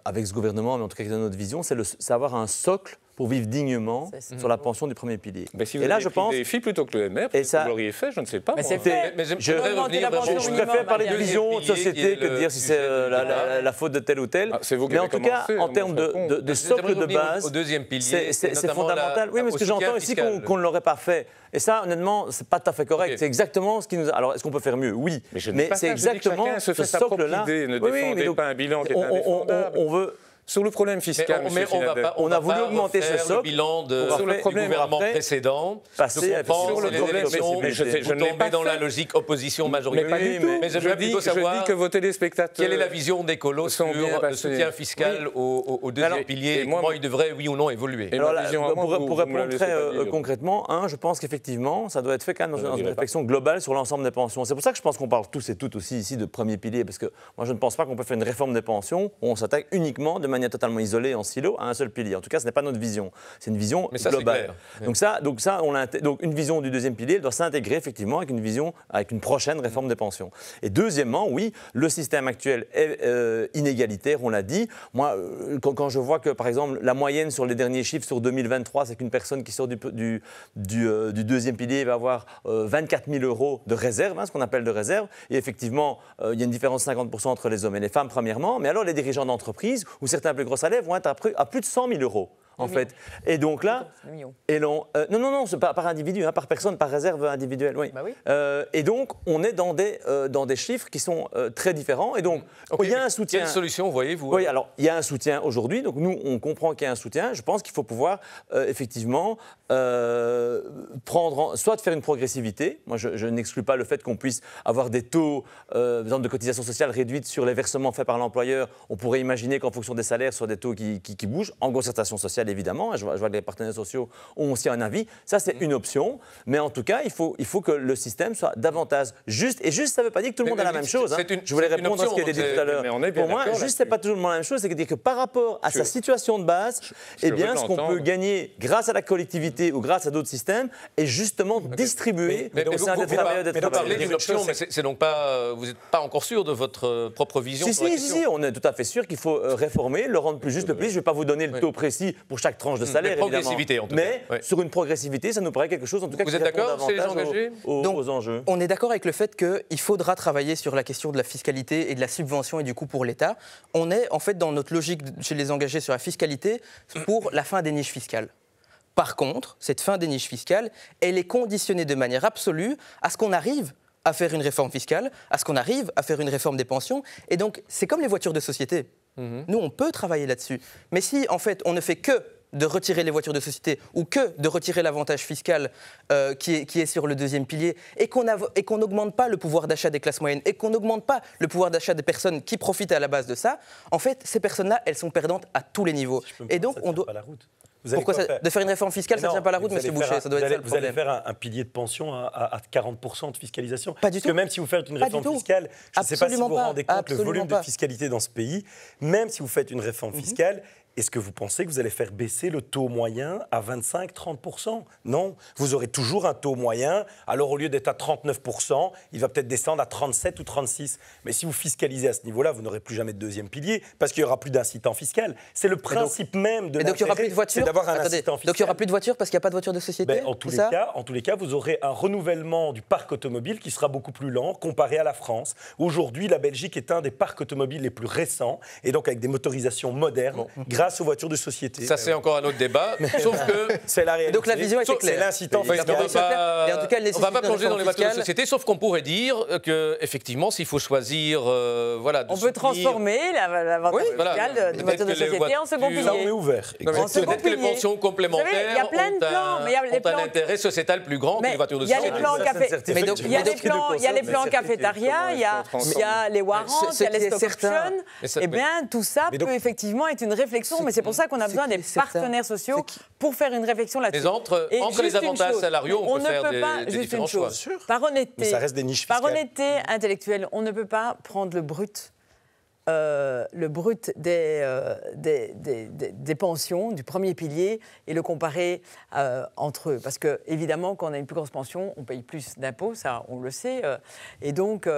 avec ce gouvernement, mais en tout cas dans notre vision, c'est avoir un socle pour vivre dignement sur la pension du premier pilier. Mais si vous et là, avez pris des filles plutôt que le MR, peut-être que vous l'auriez fait, je ne sais pas. Mais moi. c'est fait. Mais je préfère parler de vision de société que de dire si c'est la faute de tel ou tel. C'est vous qui mais en avez tout cas, commencé, en termes de socle de base, au deuxième pilier, c'est notamment fondamental. Oui, mais ce que j'entends ici, qu'on ne l'aurait pas fait. Et ça, honnêtement, c'est pas tout à fait correct. C'est exactement ce qui nous a... Alors, est-ce qu'on peut faire mieux? Oui. Mais c'est exactement ce ce socle-là. Ne défendez pas un bilan qui est indéfendable. On veut... Sur le problème fiscal, on a voulu augmenter ce socle. Le bilan du gouvernement précédent. Sur le problème, je n'ai pas dans la logique opposition majoritaire. Mais pas du tout. Mais j'aimerais plutôt savoir je dis que vos téléspectateurs. Quelle est la vision d'écolo sur le soutien fiscal au deuxième pilier et comment il devrait, oui ou non, évoluer. Pour répondre très concrètement, je pense qu'effectivement, ça doit être fait quand même dans une réflexion globale sur l'ensemble des pensions. C'est pour ça que je pense qu'on parle tous et toutes aussi ici de premier pilier, parce que moi, je ne pense pas qu'on peut faire une réforme des pensions où on s'attaque uniquement de manière totalement isolée, en silo, à un seul pilier. En tout cas, ce n'est pas notre vision. C'est une vision globale. Donc une vision du deuxième pilier doit s'intégrer effectivement avec une vision, avec une prochaine réforme des pensions. Et deuxièmement, oui, le système actuel est inégalitaire, on l'a dit. Moi, quand je vois que, par exemple, la moyenne sur les derniers chiffres sur 2023, c'est qu'une personne qui sort du deuxième pilier va avoir 24 000 € de réserve, ce qu'on appelle de réserve. Et effectivement, il y a une différence de 50% entre les hommes et les femmes, premièrement. Mais alors, les dirigeants d'entreprise, où certains plus gros salaires vont être à plus de 100 000 €. En fait. Et donc là, non, c'est pas par individu, par personne, par réserve individuelle. Oui. Bah oui. Et donc, on est dans des chiffres qui sont très différents. Et donc, il y a un soutien. Quelle solution voyez-vous? Oui, alors, il y a un soutien aujourd'hui. Donc, nous, on comprend qu'il y a un soutien. Je pense qu'il faut pouvoir, effectivement, soit de faire une progressivité. Moi, je n'exclus pas le fait qu'on puisse avoir des taux, par exemple, de cotisation sociale réduite sur les versements faits par l'employeur. On pourrait imaginer qu'en fonction des salaires, sur des taux qui bougent, en concertation sociale, évidemment, je vois que les partenaires sociaux ont aussi un avis, ça c'est une option, mais en tout cas il faut que le système soit davantage juste, et juste ça ne veut pas dire que tout le monde a la même chose. Je voulais répondre à ce qui a été dit tout à l'heure. Pour moi, juste c'est pas toujours la même chose, c'est dire que par rapport à sa situation de base, eh bien ce qu'on peut gagner grâce à la collectivité ou grâce à d'autres systèmes est justement distribué au sein des travailleurs et des travailleuses. Vous parlez d'une option, mais c'est donc pas, vous n'êtes pas encore sûr de votre propre vision sur la question. Si, on est tout à fait sûr qu'il faut réformer, le rendre plus juste, le plus. Je ne vais pas vous donner le taux précis pour chaque tranche de salaire, progressivité, évidemment. Mais sur une progressivité, ça nous paraît quelque chose, en tout cas, vous êtes d'accord, c'est les engagés aux enjeux. On est d'accord avec le fait qu'il faudra travailler sur la question de la fiscalité et de la subvention et du coût pour l'État. On est en fait dans notre logique chez les engagés sur la fiscalité pour la fin des niches fiscales. Par contre, cette fin des niches fiscales, elle est conditionnée de manière absolue à ce qu'on arrive à faire une réforme fiscale, à ce qu'on arrive à faire une réforme des pensions. Et donc, c'est comme les voitures de société. Nous, on peut travailler là-dessus. Mais si, en fait, on ne fait que de retirer les voitures de société ou que de retirer l'avantage fiscal qui est sur le deuxième pilier et qu'on n'augmente pas le pouvoir d'achat des classes moyennes et qu'on n'augmente pas le pouvoir d'achat des personnes qui profitent à la base de ça, en fait, ces personnes-là, elles sont perdantes à tous les niveaux. Et donc, on doit... Pourquoi de faire une réforme fiscale, ça ne tient pas la route, M. Boucher, ça doit être ça le problème. Vous allez faire un pilier de pension à 40% de fiscalisation. Pas du tout. Parce que même si vous faites une réforme fiscale, je ne sais pas si vous vous rendez compte le volume de fiscalité dans ce pays, même si vous faites une réforme fiscale, est-ce que vous pensez que vous allez faire baisser le taux moyen à 25-30%? Non, vous aurez toujours un taux moyen. Alors au lieu d'être à 39%, il va peut-être descendre à 37 ou 36. Mais si vous fiscalisez à ce niveau-là, vous n'aurez plus jamais de deuxième pilier parce qu'il n'y aura plus d'incitant fiscal. C'est le principe même de l'intérêt, c'est d'avoir un incitant fiscal. Donc il n'y aura plus de voitures parce qu'il n'y a pas de voiture de société? En tous les cas, vous aurez un renouvellement du parc automobile qui sera beaucoup plus lent comparé à la France. Aujourd'hui, la Belgique est un des parcs automobiles les plus récents et donc avec des motorisations modernes. Grâce aux voitures de société. Ça, c'est encore un autre débat. Sauf que c'est la réalité. Donc la vision était claire. C'est l'incitant fiscal. On ne va pas plonger dans les voitures de société, sauf qu'on pourrait dire qu'effectivement, s'il faut choisir... on peut transformer l'avantage fiscal de voitures de société en second pilier. Ça, on est ouvert. Peut-être que les pensions complémentaires ont un intérêt sociétal plus grand que les voitures de société. Il y a les plans cafétéria, il y a les warrants, il y a les stock options. Eh bien, tout ça peut effectivement être une réflexion, mais c'est pour ça qu'on a besoin des partenaires sociaux pour faire une réflexion là-dessus. Entre les avantages salariaux, on peut faire des différents choix. Par honnêteté, mais ça reste des niches fiscales. Par honnêteté intellectuelle, on ne peut pas prendre le brut des pensions du premier pilier et le comparer entre eux. Parce que, évidemment, quand on a une plus grosse pension, on paye plus d'impôts, ça, on le sait. Et donc,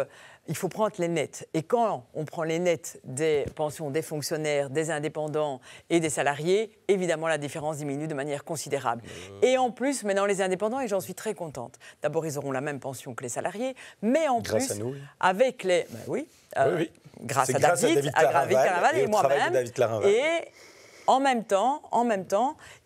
il faut prendre les nets. Et quand on prend les nets des pensions des fonctionnaires, des indépendants et des salariés, évidemment, la différence diminue de manière considérable. Et en plus, maintenant, les indépendants, et j'en suis très contente, d'abord, ils auront la même pension que les salariés, mais en grâce plus, à nous, oui. avec les... Ben oui, Oui. grâce C'est à David Caraval et au travail de moi-même. David Clarinval. Et en même temps,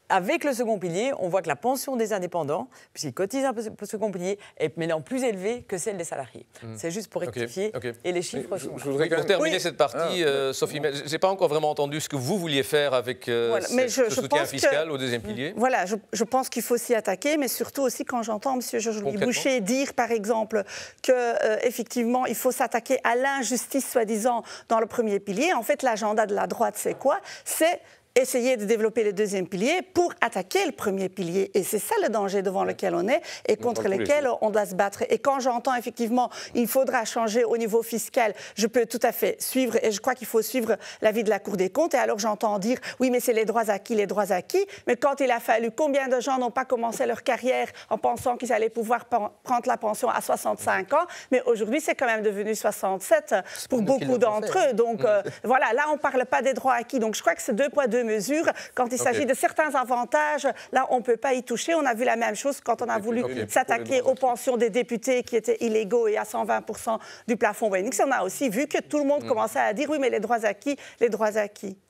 avec le second pilier, on voit que la pension des indépendants, puisqu'ils cotisent un peu pour le second pilier, est maintenant plus élevée que celle des salariés. C'est juste pour rectifier. Et les chiffres sont là. Je voudrais quand Pour même... terminer cette partie, Sophie, je n'ai pas encore vraiment entendu ce que vous vouliez faire avec ce soutien pense fiscal au deuxième pilier. Voilà, je pense qu'il faut s'y attaquer, mais surtout aussi quand j'entends M. Georges-Louis Boucher dire, par exemple, qu'effectivement, il faut s'attaquer à l'injustice, soi-disant, dans le premier pilier. En fait, l'agenda de la droite, c'est quoi? C'est essayer de développer le deuxième pilier pour attaquer le premier pilier. Et c'est ça le danger devant lequel on est et contre lequel on doit se battre. Et quand j'entends effectivement il faudra changer au niveau fiscal, je peux tout à fait suivre, et je crois qu'il faut suivre l'avis de la Cour des comptes. Et alors j'entends dire, oui, mais c'est les droits acquis. Mais quand il a fallu, combien de gens n'ont pas commencé leur carrière en pensant qu'ils allaient pouvoir prendre la pension à 65 ans, mais aujourd'hui c'est quand même devenu 67 pour beaucoup d'entre eux. Donc voilà, là on ne parle pas des droits acquis. Donc je crois que c'est 2 poids 2 mesures. Quand il s'agit de certains avantages, là, on ne peut pas y toucher. On a vu la même chose quand on a voulu s'attaquer aux pensions des députés qui étaient illégaux et à 120% du plafond Wennix. On a aussi vu que tout le monde commençait à dire, oui, mais les droits acquis.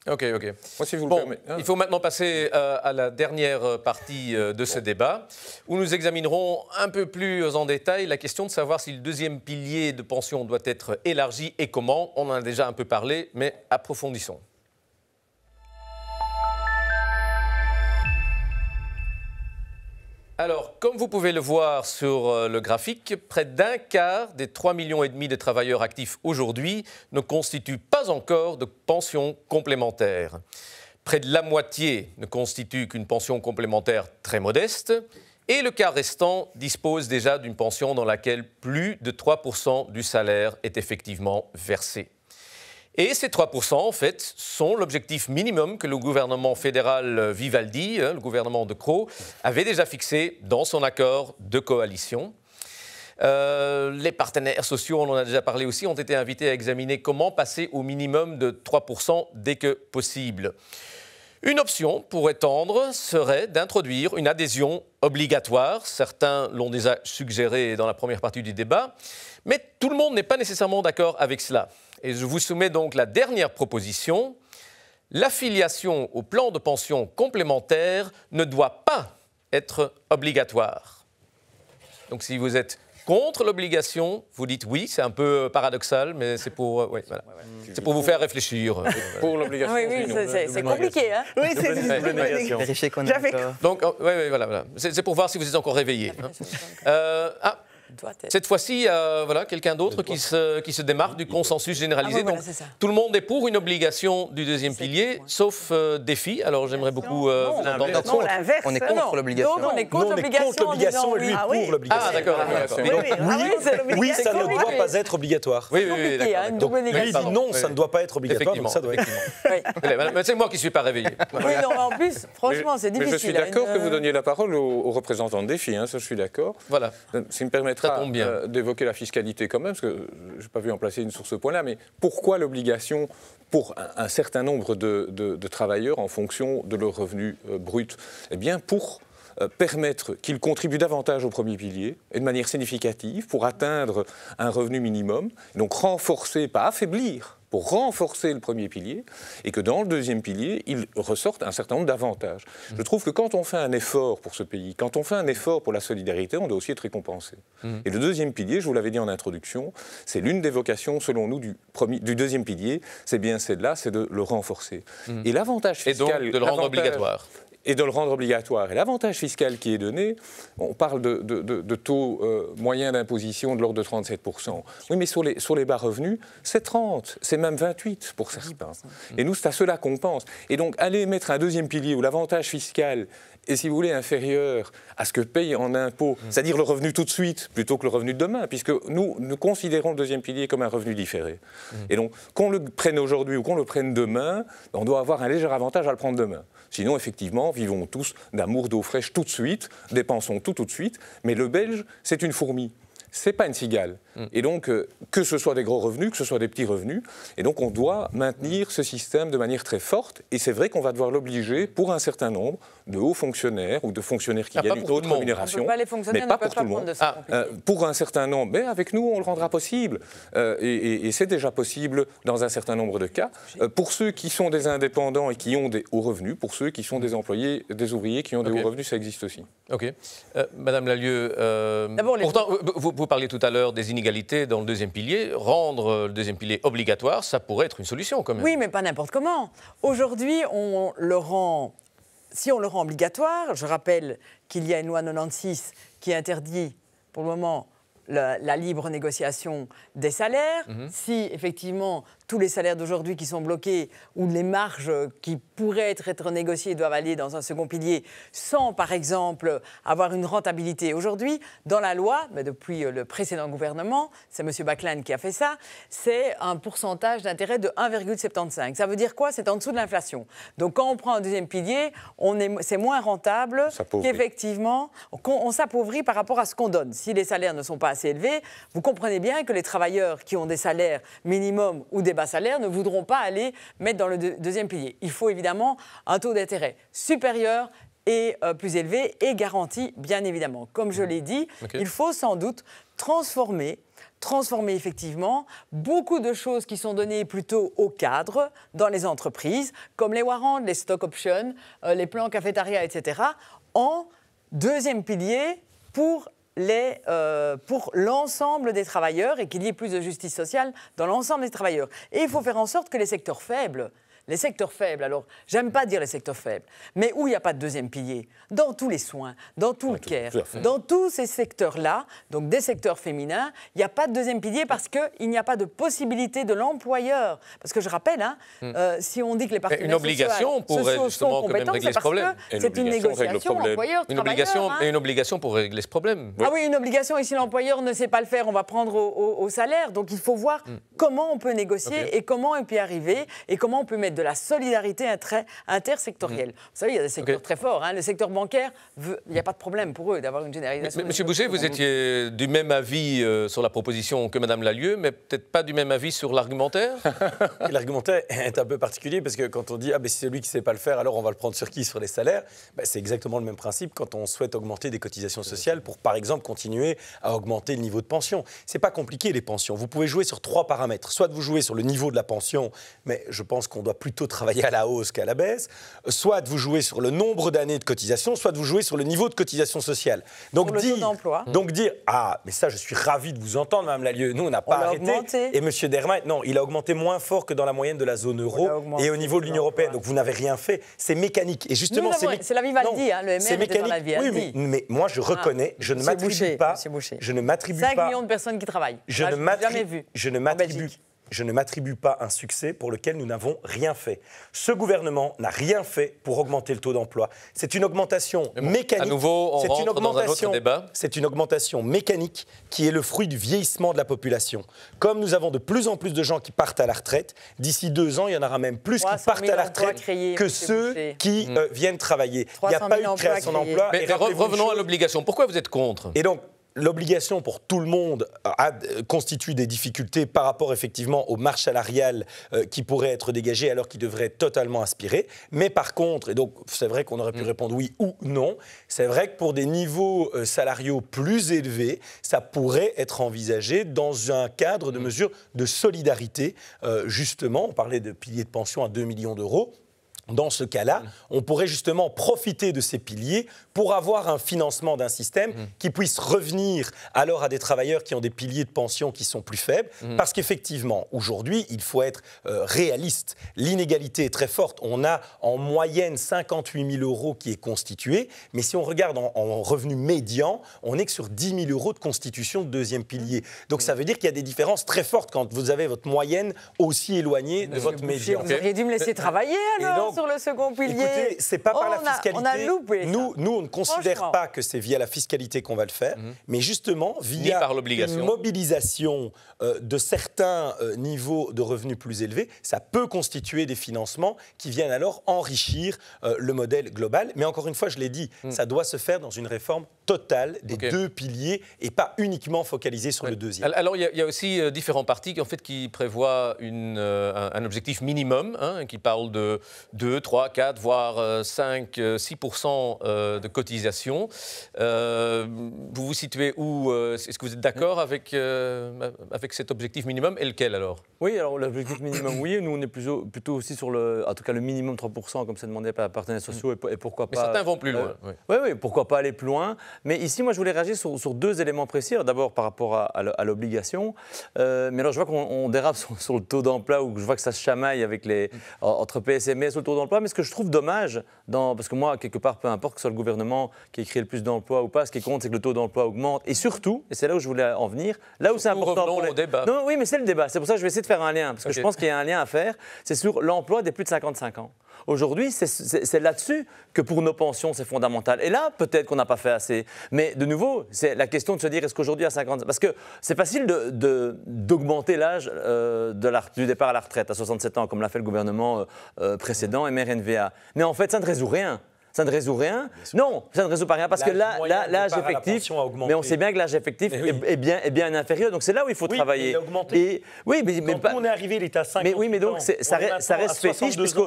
OK. Moi, si vous le Bon, permettez. il faut maintenant passer à la dernière partie de ce débat, où nous examinerons un peu plus en détail la question de savoir si le deuxième pilier de pension doit être élargi et comment. On en a déjà un peu parlé, mais approfondissons. Alors, comme vous pouvez le voir sur le graphique, près d'un quart des 3,5 millions de travailleurs actifs aujourd'hui ne constituent pas encore de pension complémentaire. Près de la moitié ne constituent qu'une pension complémentaire très modeste et le quart restant dispose déjà d'une pension dans laquelle plus de 3% du salaire est effectivement versé. Et ces 3%, en fait, sont l'objectif minimum que le gouvernement fédéral Vivaldi, le gouvernement de Croo, avait déjà fixé dans son accord de coalition. Les partenaires sociaux, on en a déjà parlé aussi, ont été invités à examiner comment passer au minimum de 3% dès que possible. Une option pour étendre serait d'introduire une adhésion obligatoire. Certains l'ont déjà suggéré dans la première partie du débat, mais tout le monde n'est pas nécessairement d'accord avec cela. Et je vous soumets donc la dernière proposition. L'affiliation au plan de pension complémentaire ne doit pas être obligatoire. Donc si vous êtes contre l'obligation, vous dites oui, c'est un peu paradoxal, mais c'est pour, c'est pour vous faire réfléchir. Pour l'obligation, c'est compliqué. Hein, oui, c'est Vérifier qu'on est d'accord. Donc, voilà. C'est pour voir si vous êtes encore réveillé. Cette fois-ci, voilà, quelqu'un d'autre qui se démarque du consensus généralisé. Voilà, donc, tout le monde est pour une obligation du deuxième pilier, sauf Défi. Alors, j'aimerais beaucoup vous entendre. Non, l'inverse. On est contre l'obligation. Donc, on est contre l'obligation et lui pour l'obligation. Ah, d'accord. Oui, ça ne doit pas être obligatoire. Oui, d'accord. Donc, lui dit non, ça ne doit pas être obligatoire, donc ça doit être. Mais c'est moi qui ne suis pas réveillé. Oui, non, mais en plus, franchement, c'est difficile. Mais je suis d'accord que vous donniez la parole aux représentants de Défi, ça je suis d'accord. Voilà. Ça me permettra d'évoquer la fiscalité quand même, parce que je n'ai pas vu en placer une sur ce point-là, mais pourquoi l'obligation pour un certain nombre de travailleurs en fonction de leur revenu brut? Eh bien, pour permettre qu'ils contribuent davantage au premier pilier et de manière significative pour atteindre un revenu minimum, donc renforcer, pas affaiblir, pour renforcer le premier pilier, et que dans le deuxième pilier, il ressorte un certain nombre d'avantages. Je trouve que quand on fait un effort pour ce pays, quand on fait un effort pour la solidarité, on doit aussi être récompensé. Et le deuxième pilier, je vous l'avais dit en introduction, c'est l'une des vocations, selon nous, du deuxième pilier, c'est bien celle-là, c'est de le renforcer. Et l'avantage fiscal... Et donc de le rendre obligatoire. Et de le rendre obligatoire. Et l'avantage fiscal qui est donné, on parle de taux moyen d'imposition de l'ordre de 37%. Oui, mais sur les bas revenus, c'est 30, c'est même 28 pour certains. Et nous, c'est à cela qu'on pense. Et donc, aller mettre un deuxième pilier où l'avantage fiscal est, si vous voulez, inférieur à ce que paye en impôts, c'est-à-dire le revenu tout de suite, plutôt que le revenu de demain, puisque nous considérons le deuxième pilier comme un revenu différé. Et donc, qu'on le prenne aujourd'hui ou qu'on le prenne demain, on doit avoir un léger avantage à le prendre demain. Sinon, effectivement, vivons tous d'amour d'eau fraîche tout de suite, dépensons tout de suite. Mais le Belge, c'est une fourmi. c'est pas une cigale. Et donc, que ce soit des gros revenus, que ce soit des petits revenus, et donc on doit maintenir ce système de manière très forte. Et c'est vrai qu'on va devoir l'obliger pour un certain nombre de hauts fonctionnaires ou de fonctionnaires qui gagnent une haute rémunération. Les fonctionnaires mais pas pour tout le monde. Pour un certain nombre, mais avec nous, on le rendra possible. Et c'est déjà possible dans un certain nombre de cas. Pour ceux qui sont des indépendants et qui ont des hauts revenus, pour ceux qui sont des employés, des ouvriers qui ont des hauts revenus, ça existe aussi. OK. Madame Lallieu, pourtant, vous parliez tout à l'heure des inégalités dans le deuxième pilier. Rendre le deuxième pilier obligatoire, ça pourrait être une solution quand même. Oui, mais pas n'importe comment. Aujourd'hui, si on le rend obligatoire, je rappelle qu'il y a une loi 96 qui interdit pour le moment la libre négociation des salaires. Si effectivement tous les salaires d'aujourd'hui qui sont bloqués ou les marges qui pourraient être négociées doivent aller dans un second pilier sans, par exemple, avoir une rentabilité. Aujourd'hui, dans la loi, mais depuis le précédent gouvernement, c'est M. Baclan qui a fait ça, c'est un pourcentage d'intérêt de 1,75. Ça veut dire quoi? C'est en dessous de l'inflation. Donc quand on prend un deuxième pilier, c'est moins rentable qu'effectivement, on s'appauvrit par rapport à ce qu'on donne. Si les salaires ne sont pas assez élevés, vous comprenez bien que les travailleurs qui ont des salaires minimums ou des bas salaires ne voudront pas aller mettre dans le deuxième pilier. Il faut évidemment un taux d'intérêt supérieur et plus élevé et garanti, bien évidemment. Comme je l'ai dit, il faut sans doute transformer effectivement beaucoup de choses qui sont données plutôt au cadre dans les entreprises, comme les warrants, les stock options, les plans cafétéria, etc., en deuxième pilier pour l'ensemble des travailleurs et qu'il y ait plus de justice sociale dans l'ensemble des travailleurs. Et il faut faire en sorte que les secteurs faibles, alors j'aime pas dire les secteurs faibles, mais où il n'y a pas de deuxième pilier, dans tous les soins, dans tout le care, dans tous ces secteurs-là, donc des secteurs féminins, il n'y a pas de deuxième pilier parce qu'il n'y a pas de possibilité de l'employeur. Parce que je rappelle, si on dit que les partenaires une obligation pourrait justement quand même régler ce problème. C'est une négociation employeur-travailleur. Une obligation pour régler ce problème. Ah oui, une obligation, et si l'employeur ne sait pas le faire, on va prendre au salaire. Donc il faut voir comment on peut négocier et comment on peut y arriver et comment on peut mettre de la solidarité intersectorielle. Vous savez, il y a des secteurs très forts. Le secteur bancaire, il n'y a pas de problème pour eux d'avoir une généralisation. Monsieur Boucher, vous étiez du même avis sur la proposition que Madame Lallieu, mais peut-être pas du même avis sur l'argumentaire. L'argumentaire est un peu particulier parce que quand on dit si c'est lui qui ne sait pas le faire, alors on va le prendre sur qui? Sur les salaires. C'est exactement le même principe quand on souhaite augmenter des cotisations sociales pour, par exemple, continuer à augmenter le niveau de pension. C'est pas compliqué, les pensions. Vous pouvez jouer sur 3 paramètres. Soit vous jouez sur le niveau de la pension, mais je pense qu'on doit plutôt travailler à la hausse qu'à la baisse. Soit vous jouez sur le nombre d'années de cotisation, soit vous jouez sur le niveau de cotisation sociale. Donc pour le taux d'emploi. Donc dire mais ça, je suis ravi de vous entendre, Mme Lallieu. Nous, on n'a pas arrêté. Et M. Dermain, non, il a augmenté moins fort que dans la moyenne de la zone euro et au niveau de l'Union européenne. Donc vous n'avez rien fait. C'est mécanique. Et justement, c'est la Vivaldi. Le MR était dans la Vivaldi. Oui, mais moi, je reconnais, je ne m'attribue pas. Je ne m'attribue pas. 5 millions de personnes qui travaillent. Je ne m'attribue pas un succès pour lequel nous n'avons rien fait. Ce gouvernement n'a rien fait pour augmenter le taux d'emploi. C'est une augmentation mécanique. À nouveau, on rentre dans un autre débat. C'est une augmentation mécanique qui est le fruit du vieillissement de la population. Comme nous avons de plus en plus de gens qui partent à la retraite, d'ici 2 ans, il y en aura même plus qui partent à la retraite que ceux qui viennent travailler. Il n'y a pas eu de création d'emploi. Mais revenons à l'obligation. Pourquoi vous êtes contre? Et donc, l'obligation pour tout le monde constitue des difficultés par rapport effectivement aux marges salariales qui pourraient être dégagées alors qu'ils devraient être totalement aspirés. Mais par contre, et donc c'est vrai qu'on aurait pu répondre oui ou non, c'est vrai que pour des niveaux salariaux plus élevés, ça pourrait être envisagé dans un cadre de mesures de solidarité. Justement, on parlait de piliers de pension à 2 millions d'euros. Dans ce cas-là, on pourrait justement profiter de ces piliers pour avoir un financement d'un système qui puisse revenir alors à des travailleurs qui ont des piliers de pension qui sont plus faibles. Parce qu'effectivement, aujourd'hui, il faut être réaliste. L'inégalité est très forte. On a en moyenne 58 000 euros qui est constitué. Mais si on regarde en revenu médian, on est que sur 10 000 euros de constitution de deuxième pilier. Donc ça veut dire qu'il y a des différences très fortes quand vous avez votre moyenne aussi éloignée de votre médian. Vous auriez dû me laisser travailler alors. sur le second pilier. Écoutez, c'est pas par la fiscalité. On a loupé ça. Nous, on ne considère pas que c'est via la fiscalité qu'on va le faire, mais justement via par l'obligation. une mobilisation de certains niveaux de revenus plus élevés, ça peut constituer des financements qui viennent alors enrichir le modèle global. Mais encore une fois, je l'ai dit, ça doit se faire dans une réforme totale des deux piliers et pas uniquement focalisée sur le deuxième. Alors, il y a aussi différents partis qui prévoient un objectif minimum, qui parle de 2, 3, 4, voire 5, 6% de cotisation. Vous vous situez où? Est-ce que vous êtes d'accord avec cet objectif minimum? Et lequel alors? Oui, alors l'objectif minimum, oui. Nous, on est plutôt aussi sur en tout cas le minimum 3%, comme c'est demandé par les partenaires sociaux, et pourquoi pas... Mais certains vont plus loin. Oui, pourquoi pas aller plus loin. Mais ici, moi, je voulais réagir sur deux éléments précis. D'abord, par rapport à l'obligation. Mais alors, je vois qu'on dérape sur le taux d'emploi, ou je vois que ça se chamaille entre PSME sur le taux d'emploi. Mais ce que je trouve dommage, parce que moi, quelque part, peu importe que ce soit le gouvernement qui ait créé le plus d'emplois ou pas, ce qui compte, c'est que le taux d'emploi augmente. Et surtout, et c'est là où je voulais en venir, là où c'est important pour au débat. Non, oui, mais c'est le débat. C'est pour ça que je vais essayer de faire un lien, parce que je pense qu'il y a un lien à faire. C'est sur l'emploi des plus de 55 ans. Aujourd'hui, c'est là-dessus que pour nos pensions, c'est fondamental. Et là, peut-être qu'on n'a pas fait assez. Mais de nouveau, c'est la question de se dire, est-ce qu'aujourd'hui, à 50... Parce que c'est facile d'augmenter l'âge du départ à la retraite à 67 ans, comme l'a fait le gouvernement précédent, MRNVA. Mais en fait, ça ne résout rien. Ça ne résout rien. Non, ça ne résout pas rien parce que l'âge effectif, mais on sait bien que l'âge effectif est bien inférieur. Donc c'est là où il faut travailler. Il a augmenté. Quand on est arrivé, il était à 50 mais oui, mais donc ça reste fétiche puisque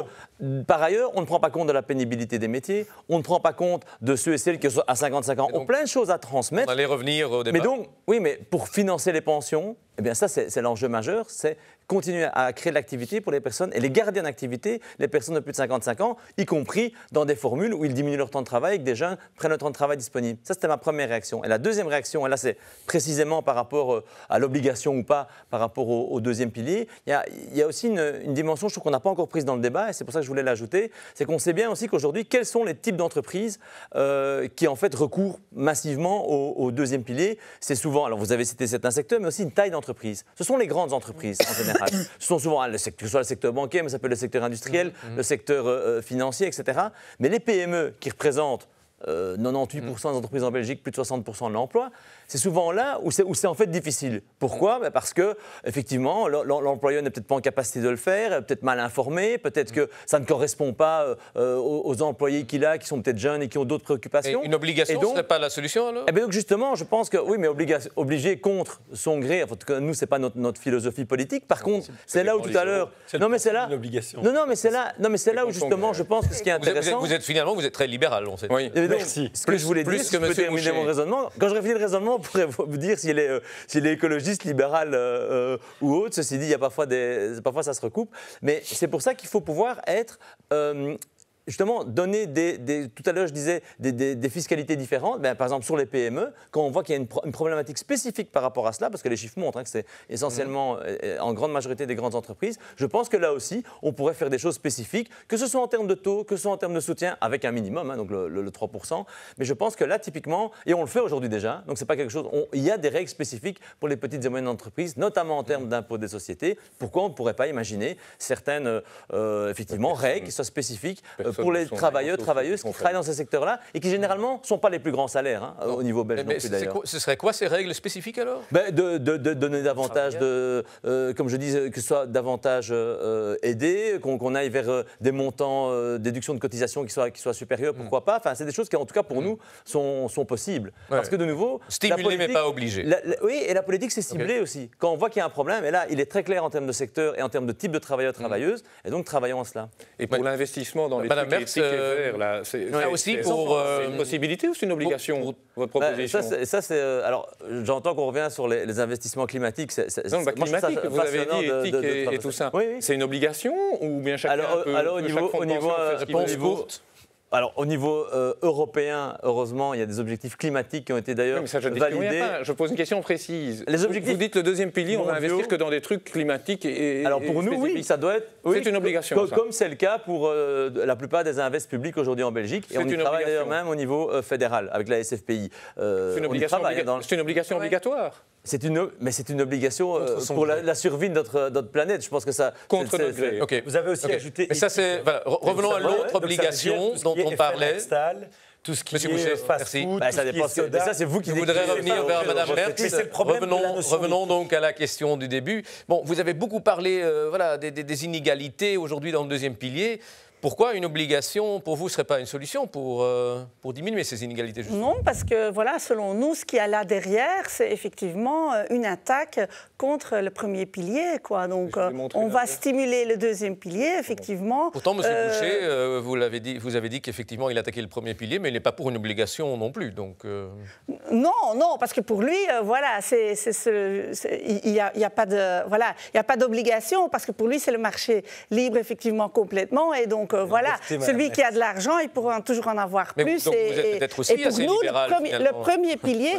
par ailleurs, on ne prend pas compte de la pénibilité des métiers, on ne prend pas compte de ceux et celles qui sont à 55 ans ont plein de choses à transmettre. On allait revenir au débat. Mais donc, oui, mais pour financer les pensions, eh bien ça c'est l'enjeu majeur, c'est continuer à créer de l'activité pour les personnes et les garder en activité, les personnes de plus de 55 ans, y compris dans des formules où ils diminuent leur temps de travail et que des jeunes prennent le temps de travail disponible. Ça, c'était ma première réaction. Et la deuxième réaction, et là, c'est précisément par rapport à l'obligation ou pas, par rapport au deuxième pilier, il y a aussi une dimension, je trouve qu'on n'a pas encore prise dans le débat, et c'est pour ça que je voulais l'ajouter, c'est qu'on sait bien aussi qu'aujourd'hui, quels sont les types d'entreprises qui, en fait, recourent massivement au deuxième pilier. C'est souvent, alors vous avez cité certains secteurs, mais aussi une taille d'entreprise. Ce sont les grandes entreprises, en général. Ce sont souvent que ce soit le secteur bancaire, mais ça peut être le secteur industriel, le secteur financier, etc. Mais les PME qui représentent 98% des entreprises en Belgique, plus de 60% de l'emploi, c'est souvent là où c'est en fait difficile. Pourquoi ? Parce que effectivement, l'employeur n'est peut-être pas en capacité de le faire, peut-être mal informé, peut-être que ça ne correspond pas aux employés qu'il a, qui sont peut-être jeunes et qui ont d'autres préoccupations. Et une obligation, ce ne serait pas la solution alors ? Eh bien donc justement, je pense que oui, mais obligé contre son gré. En tout cas, nous, c'est pas notre philosophie politique. Par contre, c'est là où tout à l'heure. Non, mais c'est là. Non, mais c'est là où justement, je pense que ce qui est intéressant. Vous êtes très libéral, on sait. Oui. Merci. Ce que je voulais dire, si je peux terminer mon raisonnement, quand je réfléchis le raisonnement, on pourrait vous dire s'il est écologiste, libéral ou autre. Ceci dit, il y a parfois ça se recoupe. Mais c'est pour ça qu'il faut pouvoir être... justement, donner tout à l'heure, je disais, des fiscalités différentes. Par exemple, sur les PME, quand on voit qu'il y a une problématique spécifique par rapport à cela, parce que les chiffres montrent que c'est essentiellement, en grande majorité des grandes entreprises, je pense que là aussi, on pourrait faire des choses spécifiques, que ce soit en termes de taux, que ce soit en termes de soutien, avec un minimum, donc le 3%. Mais je pense que là, typiquement, et on le fait aujourd'hui déjà, donc c'est pas quelque chose... Il y a des règles spécifiques pour les petites et moyennes entreprises, notamment en termes d'impôt des sociétés. Pourquoi on ne pourrait pas imaginer certaines, effectivement, règles qui soient spécifiques pour les travailleurs, travailleuses qui travaillent dans ces secteurs-là et qui généralement ne sont pas les plus grands salaires au niveau belge non plus d'ailleurs. Ce serait quoi ces règles spécifiques alors ? De donner davantage comme je dis, que ce soit davantage aidé, qu'on aille vers des montants déduction de cotisation qui soient supérieurs, pourquoi pas. Enfin, c'est des choses qui en tout cas pour nous sont possibles. Parce que de nouveau... Stimuler mais pas obligé. Oui, et la politique c'est ciblé aussi. Quand on voit qu'il y a un problème, et là il est très clair en termes de secteur et en termes de type de travailleurs, travailleuses, et donc travaillons à cela. Et pour l'investissement dans les trucs électriques et verts, c'est une possibilité ou c'est une obligation, votre proposition ? Ça c'est... alors, j'entends qu'on revient sur les investissements climatiques. Non, climatique, vous avez dit éthique et tout ça. Oui. C'est une obligation ou bien chacun peut... Alors, au niveau réponse courte. Alors, au niveau européen, heureusement, il y a des objectifs climatiques qui ont été d'ailleurs validés. Je pose une question précise. Les objectifs vous dites le deuxième pilier, on va investir que dans des trucs climatiques et alors, pour nous, oui, ça doit être... C'est une obligation, ça. Comme c'est le cas pour la plupart des invests publics aujourd'hui en Belgique. Et on y travaille d'ailleurs même au niveau fédéral, avec la SFPI. C'est une obligation obligatoire. Mais c'est une obligation pour la survie de notre planète. Je pense que ça... Contre notre gré. Okay. Vous avez aussi ajouté... Mais ça, c'est... Voilà. Revenons à l'autre obligation dont on parlait. Tout ce qui Monsieur est Boucher, fast-food, ça dépend. Mais ça, c'est vous qui... Je voudrais revenir vers Mme Merckx. Revenons donc à la question du début. Bon, vous avez beaucoup parlé des inégalités aujourd'hui dans le deuxième pilier. Pourquoi une obligation, pour vous, ne serait pas une solution pour diminuer ces inégalités justement? Non, parce que, voilà, selon nous, ce qu'il y a là derrière, c'est effectivement une attaque contre le premier pilier, quoi. Donc, on va stimuler le deuxième pilier, effectivement. Pourtant, M. Boucher, vous avez dit qu'effectivement, il attaquait le premier pilier, mais il n'est pas pour une obligation non plus, donc... Non, parce que pour lui, voilà, il n'y a pas de... Voilà, il n'y a pas d'obligation, parce que pour lui, c'est le marché libre, effectivement, complètement, et donc, voilà, celui qui a de l'argent, il pourra toujours en avoir plus. Mais donc, vous êtes peut-être aussi assez libéral, le premier pilier,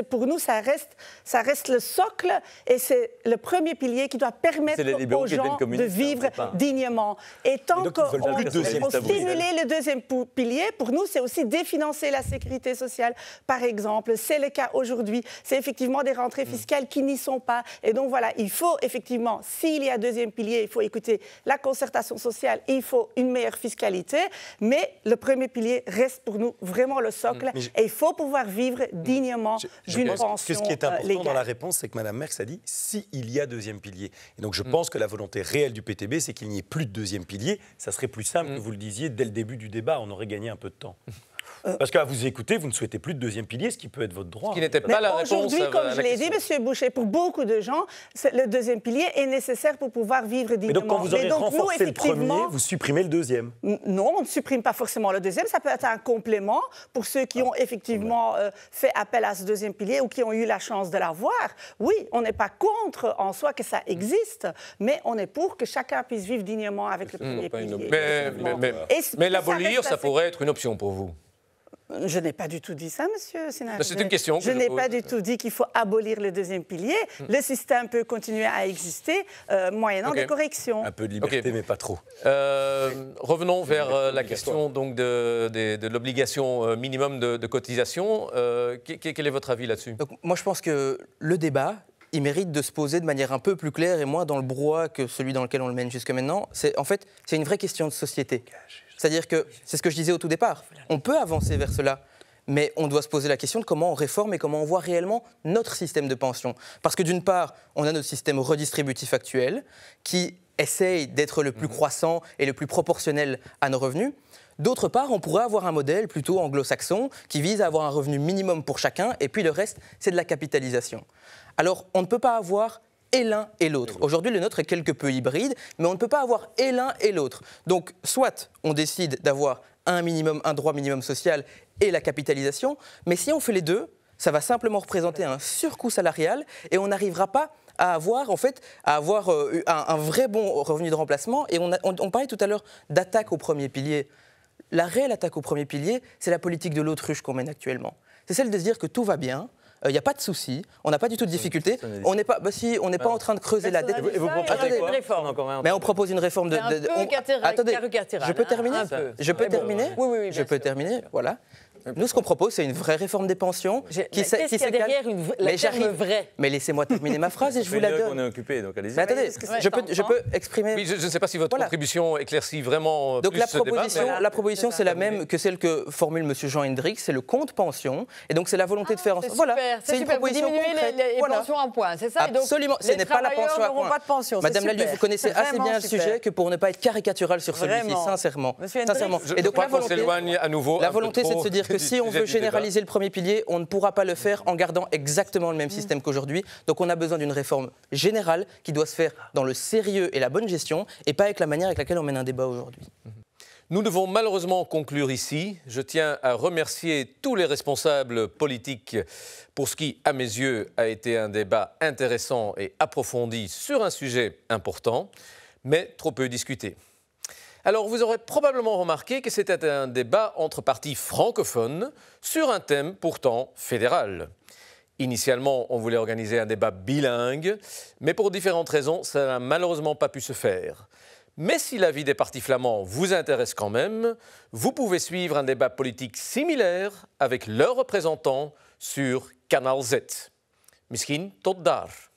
pour nous, ça reste le socle, et c'est le premier pilier qui doit permettre aux gens de vivre dignement. Et tant qu'on stimuler le deuxième pilier, pour nous, c'est aussi définancer la sécurité sociale, par exemple. C'est le cas aujourd'hui. C'est effectivement des rentrées fiscales qui n'y sont pas. Et donc, voilà, il faut effectivement, s'il y a deuxième pilier, il faut écouter la concertation sociale, il faut une meilleure fiscalité, mais le premier pilier reste pour nous vraiment le socle et il faut pouvoir vivre dignement d'une pension ce qui est important légale. dans la réponse, c'est que Mme Merckx a dit s'il y a deuxième pilier. Et donc je pense que la volonté réelle du PTB, c'est qu'il n'y ait plus de deuxième pilier. Ça serait plus simple que vous le disiez dès le début du débat, on aurait gagné un peu de temps. Parce qu'à vous écouter, vous ne souhaitez plus de deuxième pilier, ce qui peut être votre droit. Ce qui n'était pas la réponse. Aujourd'hui, comme je l'ai dit, M. Boucher, pour beaucoup de gens, le deuxième pilier est nécessaire pour pouvoir vivre dignement. Mais donc, quand vous aurez renforcé le premier, vous supprimez le deuxième? Non, on ne supprime pas forcément le deuxième. Ça peut être un complément pour ceux qui ont effectivement fait appel à ce deuxième pilier ou qui ont eu la chance de l'avoir. Oui, on n'est pas contre en soi que ça existe, mais on est pour que chacun puisse vivre dignement avec le premier pilier. Mais l'abolir, ça pourrait être une option pour vous? Je n'ai pas du tout dit ça, monsieur Sénat. C'est une question que je n'ai pose. Pas du tout dit qu'il faut abolir le deuxième pilier. Le système peut continuer à exister moyennant des corrections. Un peu de liberté, mais pas trop. Revenons vers la question donc, de l'obligation minimum de cotisation. Quel est votre avis là-dessus? Moi, je pense que le débat, il mérite de se poser de manière un peu plus claire et moins dans le brouhaha que celui dans lequel on le mène jusque maintenant. En fait, c'est une vraie question de société. C'est-à-dire que, c'est ce que je disais au tout départ, on peut avancer vers cela, mais on doit se poser la question de comment on réforme et comment on voit réellement notre système de pension. Parce que d'une part, on a notre système redistributif actuel qui essaye d'être le plus croissant et le plus proportionnel à nos revenus. D'autre part, on pourrait avoir un modèle plutôt anglo-saxon qui vise à avoir un revenu minimum pour chacun et puis le reste, c'est de la capitalisation. Alors, on ne peut pas avoir et l'un et l'autre. Aujourd'hui, le nôtre est quelque peu hybride, mais on ne peut pas avoir et l'un et l'autre. Donc, soit on décide d'avoir un droit minimum social et la capitalisation, mais si on fait les deux, ça va simplement représenter un surcoût salarial et on n'arrivera pas à avoir, un vrai bon revenu de remplacement. Et on parlait tout à l'heure d'attaque au premier pilier. La réelle attaque au premier pilier, c'est la politique de l'autruche qu'on mène actuellement. C'est celle de se dire que tout va bien, il n'y a pas de souci, on n'a pas du tout de difficulté. On n'est pas, en train de creuser la dette. Et vous proposez une réforme. Mais on propose une réforme de. Attendez, je peux terminer. Je peux terminer. Oui, je peux terminer. Voilà. Nous, ce qu'on propose, c'est une vraie réforme des pensions. Qu'est-ce qu'il y a derrière la terme vraie? Mais laissez-moi terminer ma phrase et je vous la donne. On est occupé, donc allez-y. Mais attendez, je peux exprimer. Oui, je ne sais pas si votre contribution éclaircit vraiment donc plus ce débat. La proposition, c'est la même que celle que formule M. Jean Hendrix, c'est le compte pension. Et donc, c'est la volonté de faire en sorte. Voilà, c'est une proposition concrète. Les pensions en point, c'est ça? Absolument, ce n'est pas la pension à point. Madame Lallieu, vous connaissez assez bien le sujet que pour ne pas être caricatural sur celui-ci, sincèrement. Et donc, on s'éloigne à nouveau. La volonté, c'est de se dire que si on veut généraliser le premier pilier, on ne pourra pas le faire en gardant exactement le même système qu'aujourd'hui. Donc on a besoin d'une réforme générale qui doit se faire dans le sérieux et la bonne gestion et pas avec la manière avec laquelle on mène un débat aujourd'hui. Nous devons malheureusement conclure ici. Je tiens à remercier tous les responsables politiques pour ce qui, à mes yeux, a été un débat intéressant et approfondi sur un sujet important, mais trop peu discuté. Alors vous aurez probablement remarqué que c'était un débat entre partis francophones sur un thème pourtant fédéral. Initialement, on voulait organiser un débat bilingue, mais pour différentes raisons, ça n'a malheureusement pas pu se faire. Mais si l'avis des partis flamands vous intéresse quand même, vous pouvez suivre un débat politique similaire avec leurs représentants sur Canal Z. Misschien tot daar.